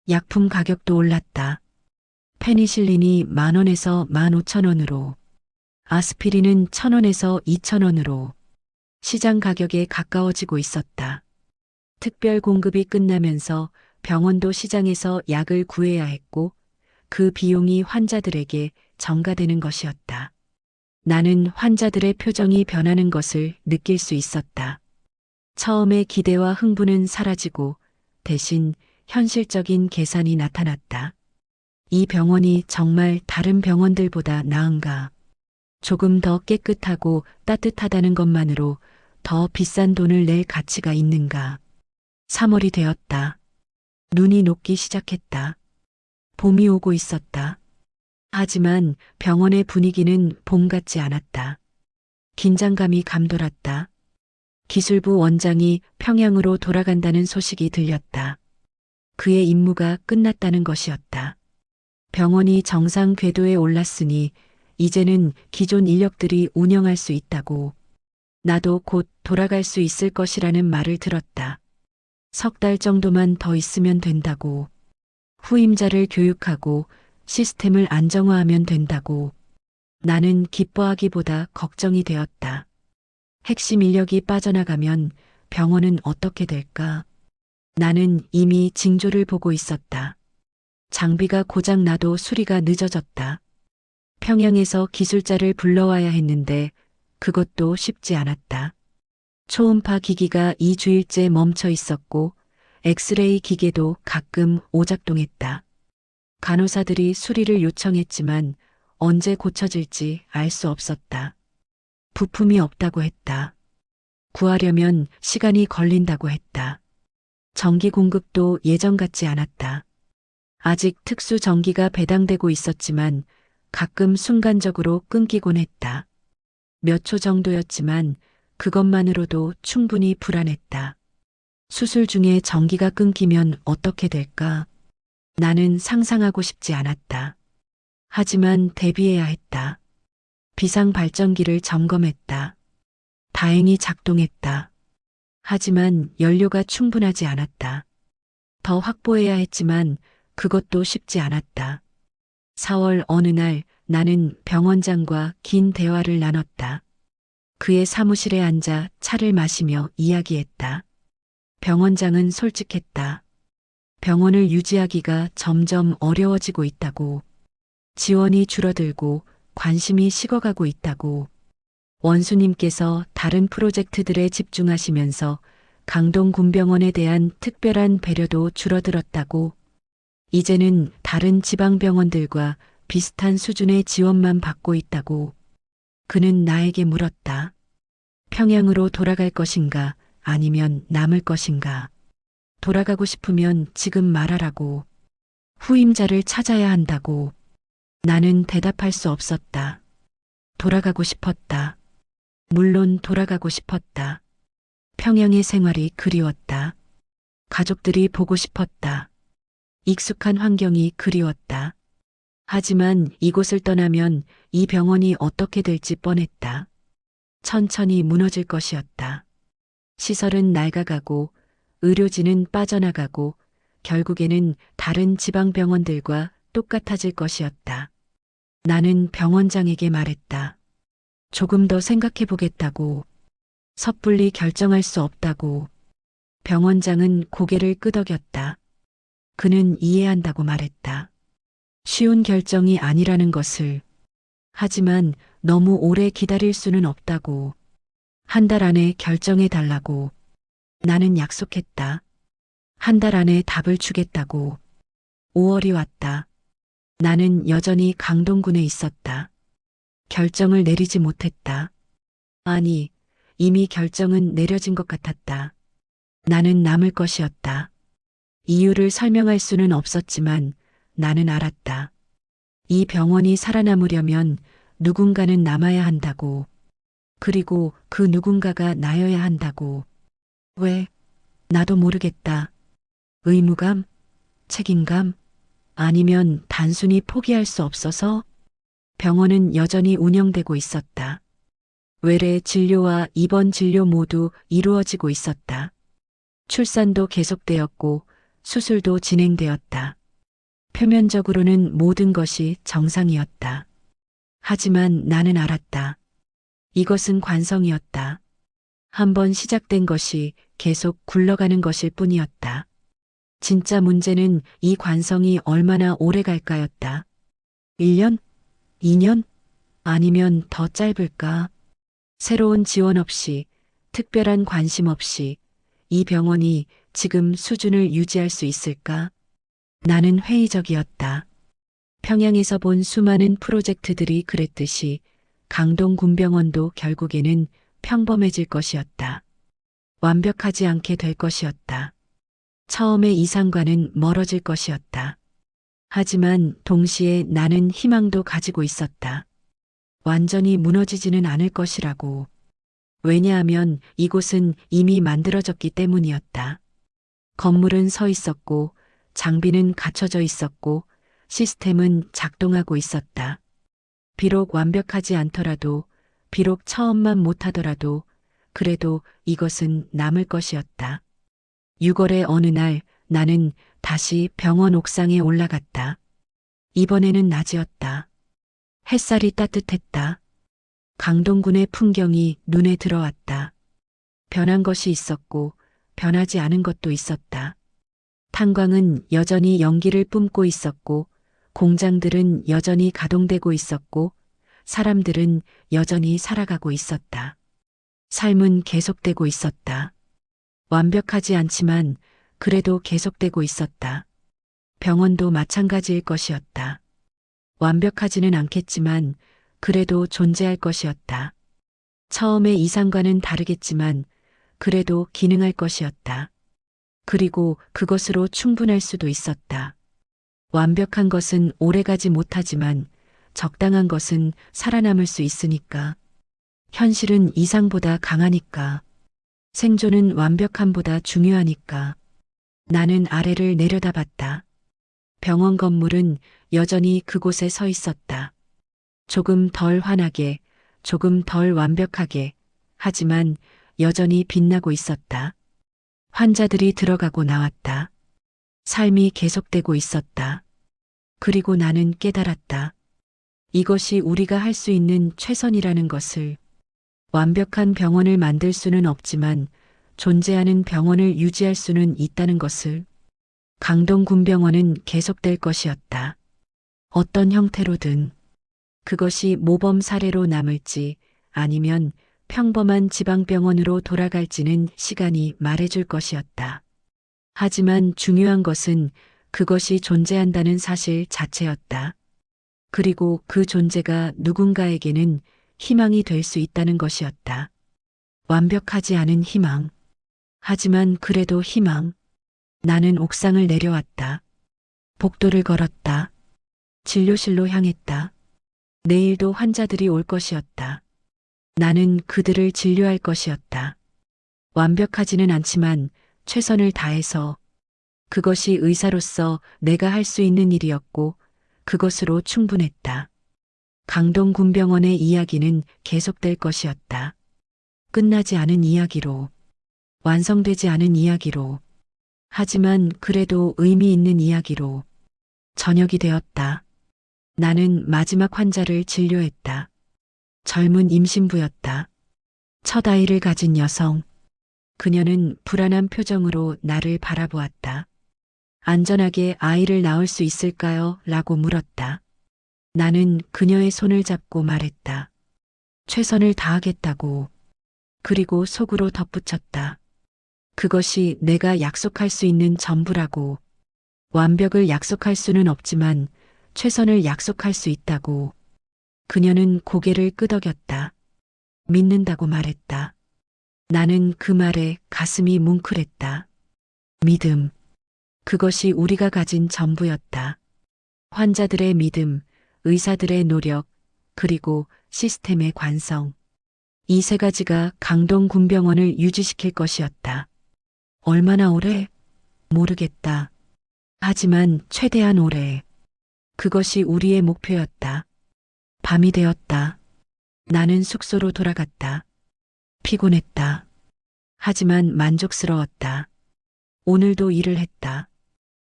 약품 가격도 올랐다. 페니실린이 10,000원에서 15,000원으로, 아스피린은 1,000원에서 2,000원으로 시장 가격에 가까워지고 있었다. 특별 공급이 끝나면서 병원도 시장에서 약을 구해야 했고 그 비용이 환자들에게 전가되는 것이었다. 나는 환자들의 표정이 변하는 것을 느낄 수 있었다. 처음의 기대와 흥분은 사라지고 대신 현실적인 계산이 나타났다. 이 병원이 정말 다른 병원들보다 나은가? 조금 더 깨끗하고 따뜻하다는 것만으로 더 비싼 돈을 낼 가치가 있는가? 3월이 되었다. 눈이 녹기 시작했다. 봄이 오고 있었다. 하지만 병원의 분위기는 봄 같지 않았다. 긴장감이 감돌았다. 기술부 원장이 평양으로 돌아간다는 소식이 들렸다. 그의 임무가 끝났다는 것이었다. 병원이 정상 궤도에 올랐으니 이제는 기존 인력들이 운영할 수 있다고. 나도 곧 돌아갈 수 있을 것이라는 말을 들었다. 3달 정도만 더 있으면 된다고. 후임자를 교육하고 시스템을 안정화하면 된다고. 나는 기뻐하기보다 걱정이 되었다. 핵심 인력이 빠져나가면 병원은 어떻게 될까? 나는 이미 징조를 보고 있었다. 장비가 고장 나도 수리가 늦어졌다. 평양에서 기술자를 불러와야 했는데 그것도 쉽지 않았다. 초음파 기기가 2주일째 멈춰 있었고 엑스레이 기계도 가끔 오작동했다. 간호사들이 수리를 요청했지만 언제 고쳐질지 알 수 없었다. 부품이 없다고 했다. 구하려면 시간이 걸린다고 했다. 전기 공급도 예전 같지 않았다. 아직 특수 전기가 배당되고 있었지만 가끔 순간적으로 끊기곤 했다. 몇 초 정도였지만 그것만으로도 충분히 불안했다. 수술 중에 전기가 끊기면 어떻게 될까? 나는 상상하고 싶지 않았다. 하지만 대비해야 했다. 비상 발전기를 점검했다. 다행히 작동했다. 하지만 연료가 충분하지 않았다. 더 확보해야 했지만 그것도 쉽지 않았다. 4월 어느 날 나는 병원장과 긴 대화를 나눴다. 그의 사무실에 앉아 차를 마시며 이야기했다. 병원장은 솔직했다. 병원을 유지하기가 점점 어려워지고 있다고. 지원이 줄어들고 관심이 식어가고 있다고. 원수님께서 다른 프로젝트들에 집중하시면서 강동군병원에 대한 특별한 배려도 줄어들었다고. 이제는 다른 지방병원들과 비슷한 수준의 지원만 받고 있다고. 그는 나에게 물었다. 평양으로 돌아갈 것인가 아니면 남을 것인가. 돌아가고 싶으면 지금 말하라고. 후임자를 찾아야 한다고. 나는 대답할 수 없었다. 돌아가고 싶었다. 물론 돌아가고 싶었다. 평양의 생활이 그리웠다. 가족들이 보고 싶었다. 익숙한 환경이 그리웠다. 하지만 이곳을 떠나면 이 병원이 어떻게 될지 뻔했다. 천천히 무너질 것이었다. 시설은 낡아가고 의료진은 빠져나가고 결국에는 다른 지방병원들과 똑같아질 것이었다. 나는 병원장에게 말했다. 조금 더 생각해 보겠다고. 섣불리 결정할 수 없다고. 병원장은 고개를 끄덕였다. 그는 이해한다고 말했다. 쉬운 결정이 아니라는 것을. 하지만 너무 오래 기다릴 수는 없다고. 1달 안에 결정해 달라고. 나는 약속했다. 1달 안에 답을 주겠다고. 5월이 왔다. 나는 여전히 강동군에 있었다. 결정을 내리지 못했다. 아니, 이미 결정은 내려진 것 같았다. 나는 남을 것이었다. 이유를 설명할 수는 없었지만 나는 알았다. 이 병원이 살아남으려면 누군가는 남아야 한다고. 그리고 그 누군가가 나여야 한다고. 왜? 나도 모르겠다. 의무감? 책임감? 아니면 단순히 포기할 수 없어서? 병원은 여전히 운영되고 있었다. 외래 진료와 입원 진료 모두 이루어지고 있었다. 출산도 계속되었고 수술도 진행되었다. 표면적으로는 모든 것이 정상이었다. 하지만 나는 알았다. 이것은 관성이었다. 한번 시작된 것이 계속 굴러가는 것일 뿐이었다. 진짜 문제는 이 관성이 얼마나 오래 갈까였다. 1년? 2년? 아니면 더 짧을까? 새로운 지원 없이, 특별한 관심 없이 이 병원이 지금 수준을 유지할 수 있을까? 나는 회의적이었다. 평양에서 본 수많은 프로젝트들이 그랬듯이 강동군병원도 결국에는 평범해질 것이었다. 완벽하지 않게 될 것이었다. 처음의 이상과는 멀어질 것이었다. 하지만 동시에 나는 희망도 가지고 있었다. 완전히 무너지지는 않을 것이라고. 왜냐하면 이곳은 이미 만들어졌기 때문이었다. 건물은 서 있었고, 장비는 갖춰져 있었고, 시스템은 작동하고 있었다. 비록 완벽하지 않더라도, 비록 처음만 못하더라도, 그래도 이것은 남을 것이었다. 6월의 어느 날 나는 다시 병원 옥상에 올라갔다. 이번에는 낮이었다. 햇살이 따뜻했다. 강동군의 풍경이 눈에 들어왔다. 변한 것이 있었고 변하지 않은 것도 있었다. 탄광은 여전히 연기를 뿜고 있었고 공장들은 여전히 가동되고 있었고 사람들은 여전히 살아가고 있었다. 삶은 계속되고 있었다. 완벽하지 않지만 그래도 계속되고 있었다. 병원도 마찬가지일 것이었다. 완벽하지는 않겠지만 그래도 존재할 것이었다. 처음의 이상과는 다르겠지만 그래도 기능할 것이었다. 그리고 그것으로 충분할 수도 있었다. 완벽한 것은 오래가지 못하지만 적당한 것은 살아남을 수 있으니까. 현실은 이상보다 강하니까. 생존은 완벽함보다 중요하니까. 나는 아래를 내려다봤다. 병원 건물은 여전히 그곳에 서 있었다. 조금 덜 환하게, 조금 덜 완벽하게, 하지만 여전히 빛나고 있었다. 환자들이 들어가고 나왔다. 삶이 계속되고 있었다. 그리고 나는 깨달았다. 이것이 우리가 할 수 있는 최선이라는 것을. 완벽한 병원을 만들 수는 없지만 존재하는 병원을 유지할 수는 있다는 것을. 강동군병원은 계속될 것이었다. 어떤 형태로든. 그것이 모범 사례로 남을지 아니면 평범한 지방병원으로 돌아갈지는 시간이 말해줄 것이었다. 하지만 중요한 것은 그것이 존재한다는 사실 자체였다. 그리고 그 존재가 누군가에게는 희망이 될 수 있다는 것이었다. 완벽하지 않은 희망. 하지만 그래도 희망. 나는 옥상을 내려왔다. 복도를 걸었다. 진료실로 향했다. 내일도 환자들이 올 것이었다. 나는 그들을 진료할 것이었다. 완벽하지는 않지만 최선을 다해서. 그것이 의사로서 내가 할 수 있는 일이었고 그것으로 충분했다. 강동군병원의 이야기는 계속될 것이었다. 끝나지 않은 이야기로. 완성되지 않은 이야기로. 하지만 그래도 의미 있는 이야기로. 저녁이 되었다. 나는 마지막 환자를 진료했다. 젊은 임신부였다. 첫 아이를 가진 여성. 그녀는 불안한 표정으로 나를 바라보았다. 안전하게 아이를 낳을 수 있을까요? 라고 물었다. 나는 그녀의 손을 잡고 말했다. 최선을 다하겠다고. 그리고 속으로 덧붙였다. 그것이 내가 약속할 수 있는 전부라고. 완벽을 약속할 수는 없지만 최선을 약속할 수 있다고. 그녀는 고개를 끄덕였다. 믿는다고 말했다. 나는 그 말에 가슴이 뭉클했다. 믿음. 그것이 우리가 가진 전부였다. 환자들의 믿음, 의사들의 노력, 그리고 시스템의 관성. 이 세 가지가 강동군병원을 유지시킬 것이었다. 얼마나 오래? 모르겠다. 하지만 최대한 오래. 그것이 우리의 목표였다. 밤이 되었다. 나는 숙소로 돌아갔다. 피곤했다. 하지만 만족스러웠다. 오늘도 일을 했다.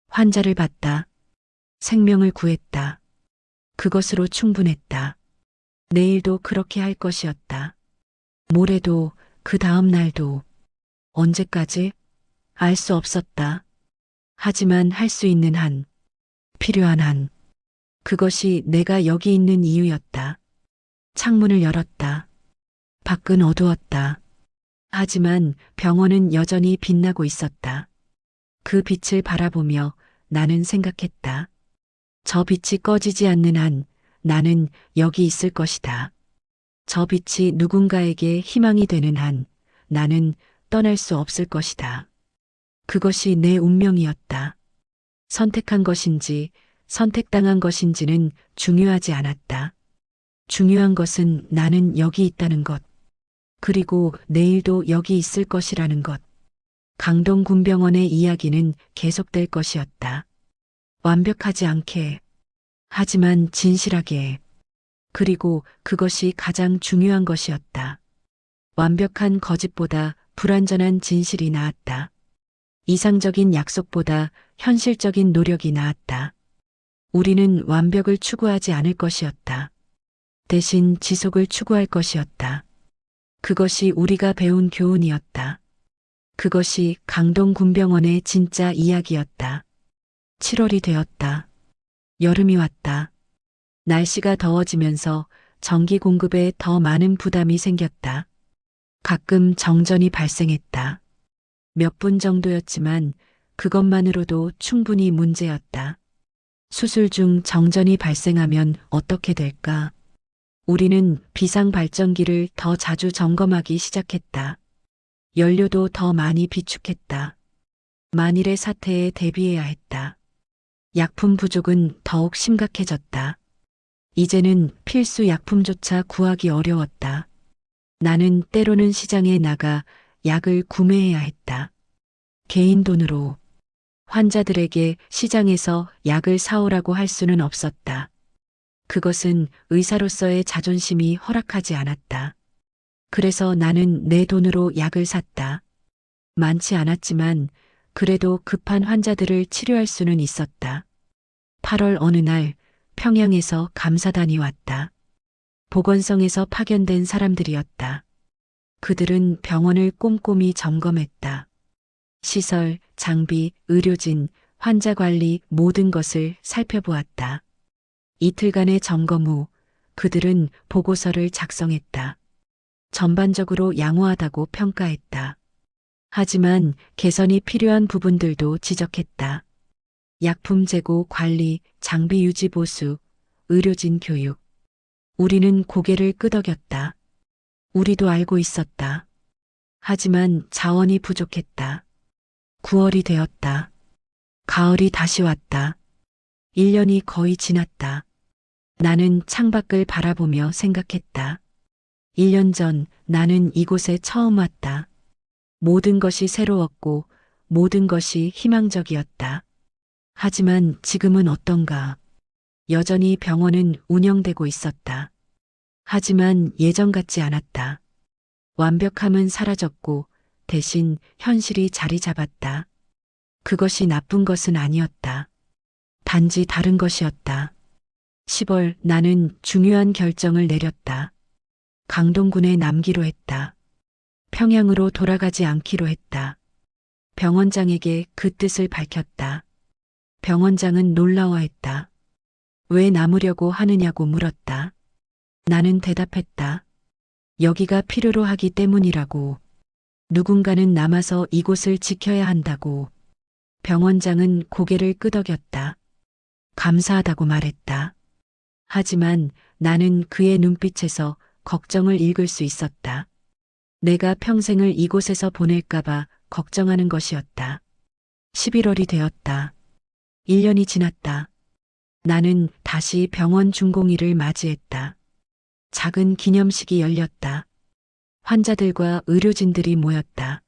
환자를 봤다. 생명을 구했다. 그것으로 충분했다. 내일도 그렇게 할 것이었다. 모레도, 그 다음 날도. 언제까지? 알 수 없었다. 하지만 할 수 있는 한, 필요한 한. 그것이 내가 여기 있는 이유였다. 창문을 열었다. 밖은 어두웠다. 하지만 병원은 여전히 빛나고 있었다. 그 빛을 바라보며 나는 생각했다. 저 빛이 꺼지지 않는 한 나는 여기 있을 것이다. 저 빛이 누군가에게 희망이 되는 한 나는 떠날 수 없을 것이다. 그것이 내 운명이었다. 선택한 것인지 선택당한 것인지는 중요하지 않았다. 중요한 것은 나는 여기 있다는 것. 그리고 내일도 여기 있을 것이라는 것. 강동군병원의 이야기는 계속될 것이었다. 완벽하지 않게. 하지만 진실하게. 그리고 그것이 가장 중요한 것이었다. 완벽한 거짓보다 불완전한 진실이 나았다. 이상적인 약속보다 현실적인 노력이 나았다. 우리는 완벽을 추구하지 않을 것이었다. 대신 지속을 추구할 것이었다. 그것이 우리가 배운 교훈이었다. 그것이 강동군병원의 진짜 이야기였다. 7월이 되었다. 여름이 왔다. 날씨가 더워지면서 전기 공급에 더 많은 부담이 생겼다. 가끔 정전이 발생했다. 몇 분 정도였지만 그것만으로도 충분히 문제였다. 수술 중 정전이 발생하면 어떻게 될까? 우리는 비상 발전기를 더 자주 점검하기 시작했다. 연료도 더 많이 비축했다. 만일의 사태에 대비해야 했다. 약품 부족은 더욱 심각해졌다. 이제는 필수 약품조차 구하기 어려웠다. 나는 때로는 시장에 나가 약을 구매해야 했다. 개인 돈으로. 환자들에게 시장에서 약을 사오라고 할 수는 없었다. 그것은 의사로서의 자존심이 허락하지 않았다. 그래서 나는 내 돈으로 약을 샀다. 많지 않았지만 그래도 급한 환자들을 치료할 수는 있었다. 8월 어느 날 평양에서 감사단이 왔다. 보건성에서 파견된 사람들이었다. 그들은 병원을 꼼꼼히 점검했다. 시설, 장비, 의료진, 환자 관리 모든 것을 살펴보았다. 이틀간의 점검 후 그들은 보고서를 작성했다. 전반적으로 양호하다고 평가했다. 하지만 개선이 필요한 부분들도 지적했다. 약품 재고 관리, 장비 유지 보수, 의료진 교육. 우리는 고개를 끄덕였다. 우리도 알고 있었다. 하지만 자원이 부족했다. 9월이 되었다. 가을이 다시 왔다. 1년이 거의 지났다. 나는 창밖을 바라보며 생각했다. 1년 전 나는 이곳에 처음 왔다. 모든 것이 새로웠고 모든 것이 희망적이었다. 하지만 지금은 어떤가? 여전히 병원은 운영되고 있었다. 하지만 예전 같지 않았다. 완벽함은 사라졌고 대신 현실이 자리 잡았다. 그것이 나쁜 것은 아니었다. 단지 다른 것이었다. 10월 나는 중요한 결정을 내렸다. 강동군에 남기로 했다. 평양으로 돌아가지 않기로 했다. 병원장에게 그 뜻을 밝혔다. 병원장은 놀라워했다. 왜 남으려고 하느냐고 물었다. 나는 대답했다. 여기가 필요로 하기 때문이라고. 누군가는 남아서 이곳을 지켜야 한다고. 병원장은 고개를 끄덕였다. 감사하다고 말했다. 하지만 나는 그의 눈빛에서 걱정을 읽을 수 있었다. 내가 평생을 이곳에서 보낼까봐 걱정하는 것이었다. 11월이 되었다. 1년이 지났다. 나는 다시 병원 준공일을 맞이했다. 작은 기념식이 열렸다. 환자들과 의료진들이 모였다.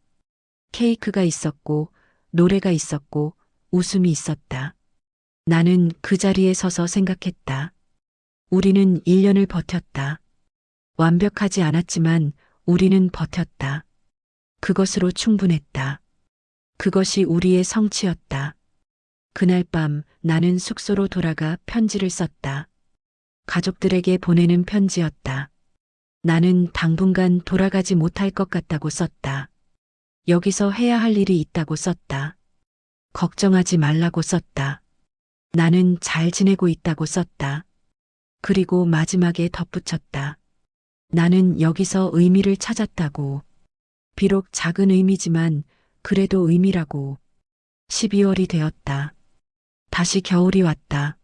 케이크가 있었고, 노래가 있었고, 웃음이 있었다. 나는 그 자리에 서서 생각했다. 우리는 1년을 버텼다. 완벽하지 않았지만 우리는 버텼다. 그것으로 충분했다. 그것이 우리의 성취였다. 그날 밤 나는 숙소로 돌아가 편지를 썼다. 가족들에게 보내는 편지였다. 나는 당분간 돌아가지 못할 것 같다고 썼다. 여기서 해야 할 일이 있다고 썼다. 걱정하지 말라고 썼다. 나는 잘 지내고 있다고 썼다. 그리고 마지막에 덧붙였다. 나는 여기서 의미를 찾았다고. 비록 작은 의미지만 그래도 의미라고. 12월이 되었다. 다시 겨울이 왔다.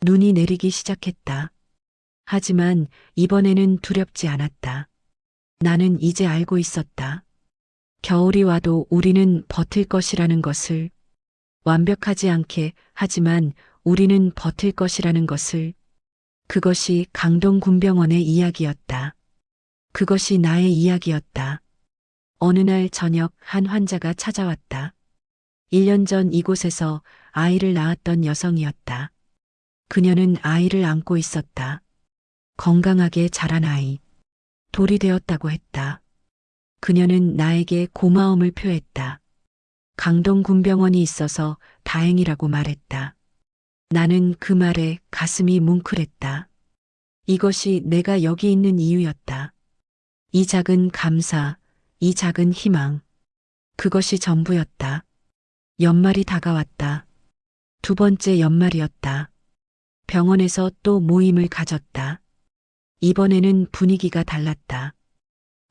눈이 내리기 시작했다. 하지만 이번에는 두렵지 않았다. 나는 이제 알고 있었다. 겨울이 와도 우리는 버틸 것이라는 것을. 완벽하지 않게 하지만 우리는 버틸 것이라는 것을. 그것이 강동군병원의 이야기였다. 그것이 나의 이야기였다. 어느 날 저녁 한 환자가 찾아왔다. 1년 전 이곳에서 아이를 낳았던 여성이었다. 그녀는 아이를 안고 있었다. 건강하게 자란 아이. 돌이 되었다고 했다. 그녀는 나에게 고마움을 표했다. 강동군병원이 있어서 다행이라고 말했다. 나는 그 말에 가슴이 뭉클했다. 이것이 내가 여기 있는 이유였다. 이 작은 감사, 이 작은 희망. 그것이 전부였다. 연말이 다가왔다. 두 번째 연말이었다. 병원에서 또 모임을 가졌다. 이번에는 분위기가 달랐다.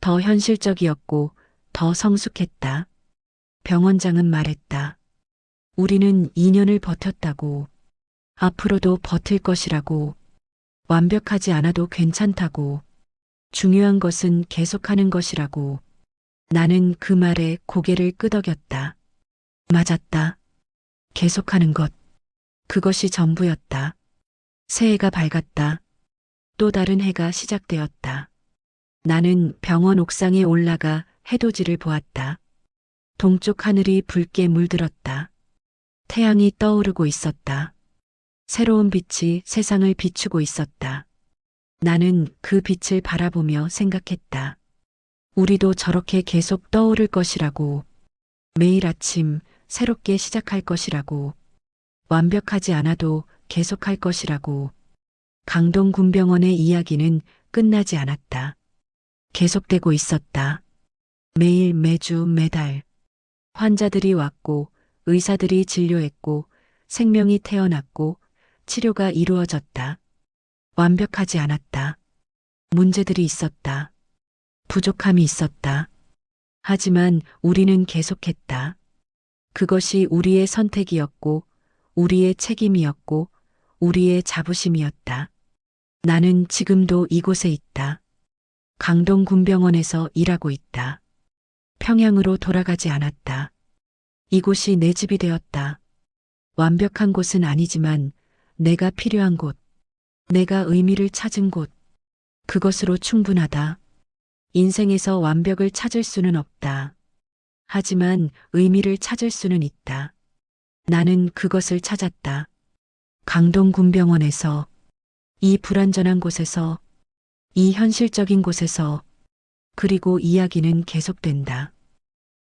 더 현실적이었고 더 성숙했다. 병원장은 말했다. 우리는 2년을 버텼다고. 앞으로도 버틸 것이라고. 완벽하지 않아도 괜찮다고. 중요한 것은 계속하는 것이라고. 나는 그 말에 고개를 끄덕였다. 맞았다. 계속하는 것. 그것이 전부였다. 새해가 밝았다. 또 다른 해가 시작되었다. 나는 병원 옥상에 올라가 해돋이를 보았다. 동쪽 하늘이 붉게 물들었다. 태양이 떠오르고 있었다. 새로운 빛이 세상을 비추고 있었다. 나는 그 빛을 바라보며 생각했다. 우리도 저렇게 계속 떠오를 것이라고. 매일 아침 새롭게 시작할 것이라고. 완벽하지 않아도 계속할 것이라고. 강동군병원의 이야기는 끝나지 않았다. 계속되고 있었다. 매일 매주 매달. 환자들이 왔고 의사들이 진료했고 생명이 태어났고 치료가 이루어졌다. 완벽하지 않았다. 문제들이 있었다. 부족함이 있었다. 하지만 우리는 계속했다. 그것이 우리의 선택이었고 우리의 책임이었고 우리의 자부심이었다. 나는 지금도 이곳에 있다. 강동군병원에서 일하고 있다. 평양으로 돌아가지 않았다. 이곳이 내 집이 되었다. 완벽한 곳은 아니지만 내가 필요한 곳, 내가 의미를 찾은 곳, 그것으로 충분하다. 인생에서 완벽을 찾을 수는 없다. 하지만 의미를 찾을 수는 있다. 나는 그것을 찾았다. 강동군병원에서, 이 불완전한 곳에서, 이 현실적인 곳에서, 그리고 이야기는 계속된다.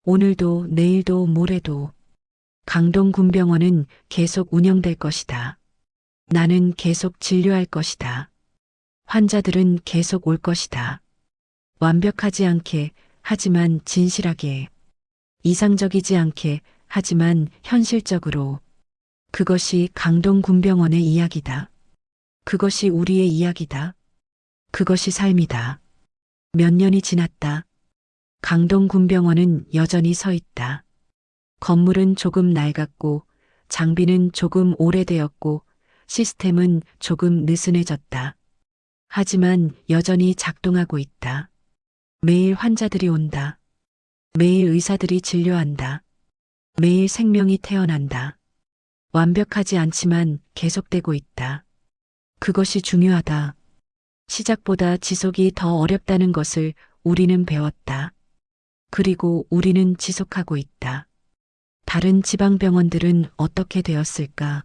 오늘도 내일도 모레도 강동군병원은 계속 운영될 것이다. 나는 계속 진료할 것이다. 환자들은 계속 올 것이다. 완벽하지 않게, 하지만 진실하게. 이상적이지 않게, 하지만 현실적으로. 그것이 강동군병원의 이야기다. 그것이 우리의 이야기다. 그것이 삶이다. 몇 년이 지났다. 강동군병원은 여전히 서 있다. 건물은 조금 낡았고, 장비는 조금 오래되었고, 시스템은 조금 느슨해졌다. 하지만 여전히 작동하고 있다. 매일 환자들이 온다. 매일 의사들이 진료한다. 매일 생명이 태어난다. 완벽하지 않지만 계속되고 있다. 그것이 중요하다. 시작보다 지속이 더 어렵다는 것을 우리는 배웠다. 그리고 우리는 지속하고 있다. 다른 지방병원들은 어떻게 되었을까?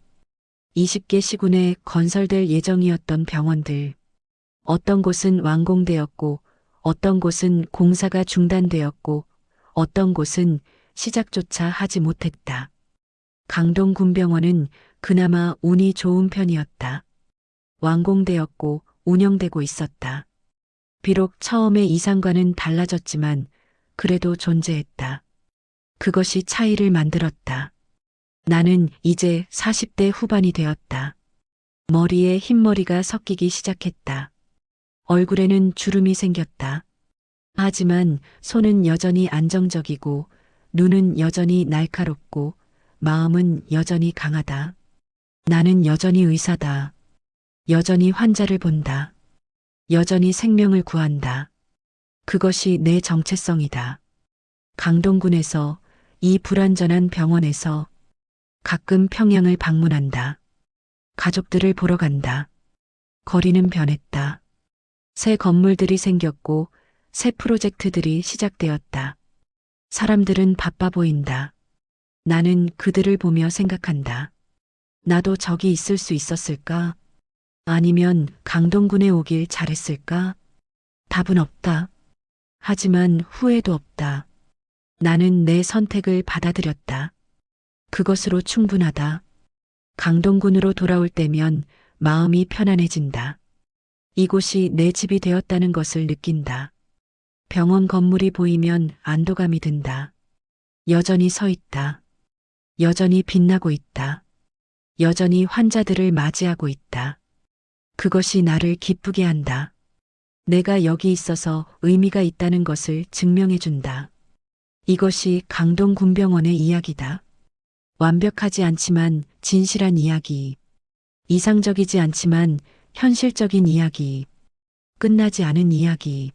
20개 시군에 건설될 예정이었던 병원들. 어떤 곳은 완공되었고, 어떤 곳은 공사가 중단되었고, 어떤 곳은 시작조차 하지 못했다. 강동군병원은 그나마 운이 좋은 편이었다. 완공되었고 운영되고 있었다. 비록 처음에 이상과는 달라졌지만 그래도 존재했다. 그것이 차이를 만들었다. 나는 이제 40대 후반이 되었다. 머리에 흰머리가 섞이기 시작했다. 얼굴에는 주름이 생겼다. 하지만 손은 여전히 안정적이고 눈은 여전히 날카롭고 마음은 여전히 강하다. 나는 여전히 의사다. 여전히 환자를 본다. 여전히 생명을 구한다. 그것이 내 정체성이다. 강동군에서, 이 불완전한 병원에서 가끔 평양을 방문한다. 가족들을 보러 간다. 거리는 변했다. 새 건물들이 생겼고 새 프로젝트들이 시작되었다. 사람들은 바빠 보인다. 나는 그들을 보며 생각한다. 나도 저기 있을 수 있었을까? 아니면 강동군에 오길 잘했을까? 답은 없다. 하지만 후회도 없다. 나는 내 선택을 받아들였다. 그것으로 충분하다. 강동군으로 돌아올 때면 마음이 편안해진다. 이곳이 내 집이 되었다는 것을 느낀다. 병원 건물이 보이면 안도감이 든다. 여전히 서 있다. 여전히 빛나고 있다. 여전히 환자들을 맞이하고 있다. 그것이 나를 기쁘게 한다. 내가 여기 있어서 의미가 있다는 것을 증명해준다. 이것이 강동군병원의 이야기다. 완벽하지 않지만 진실한 이야기. 이상적이지 않지만 현실적인 이야기. 끝나지 않은 이야기.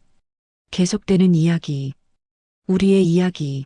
계속되는 이야기. 우리의 이야기.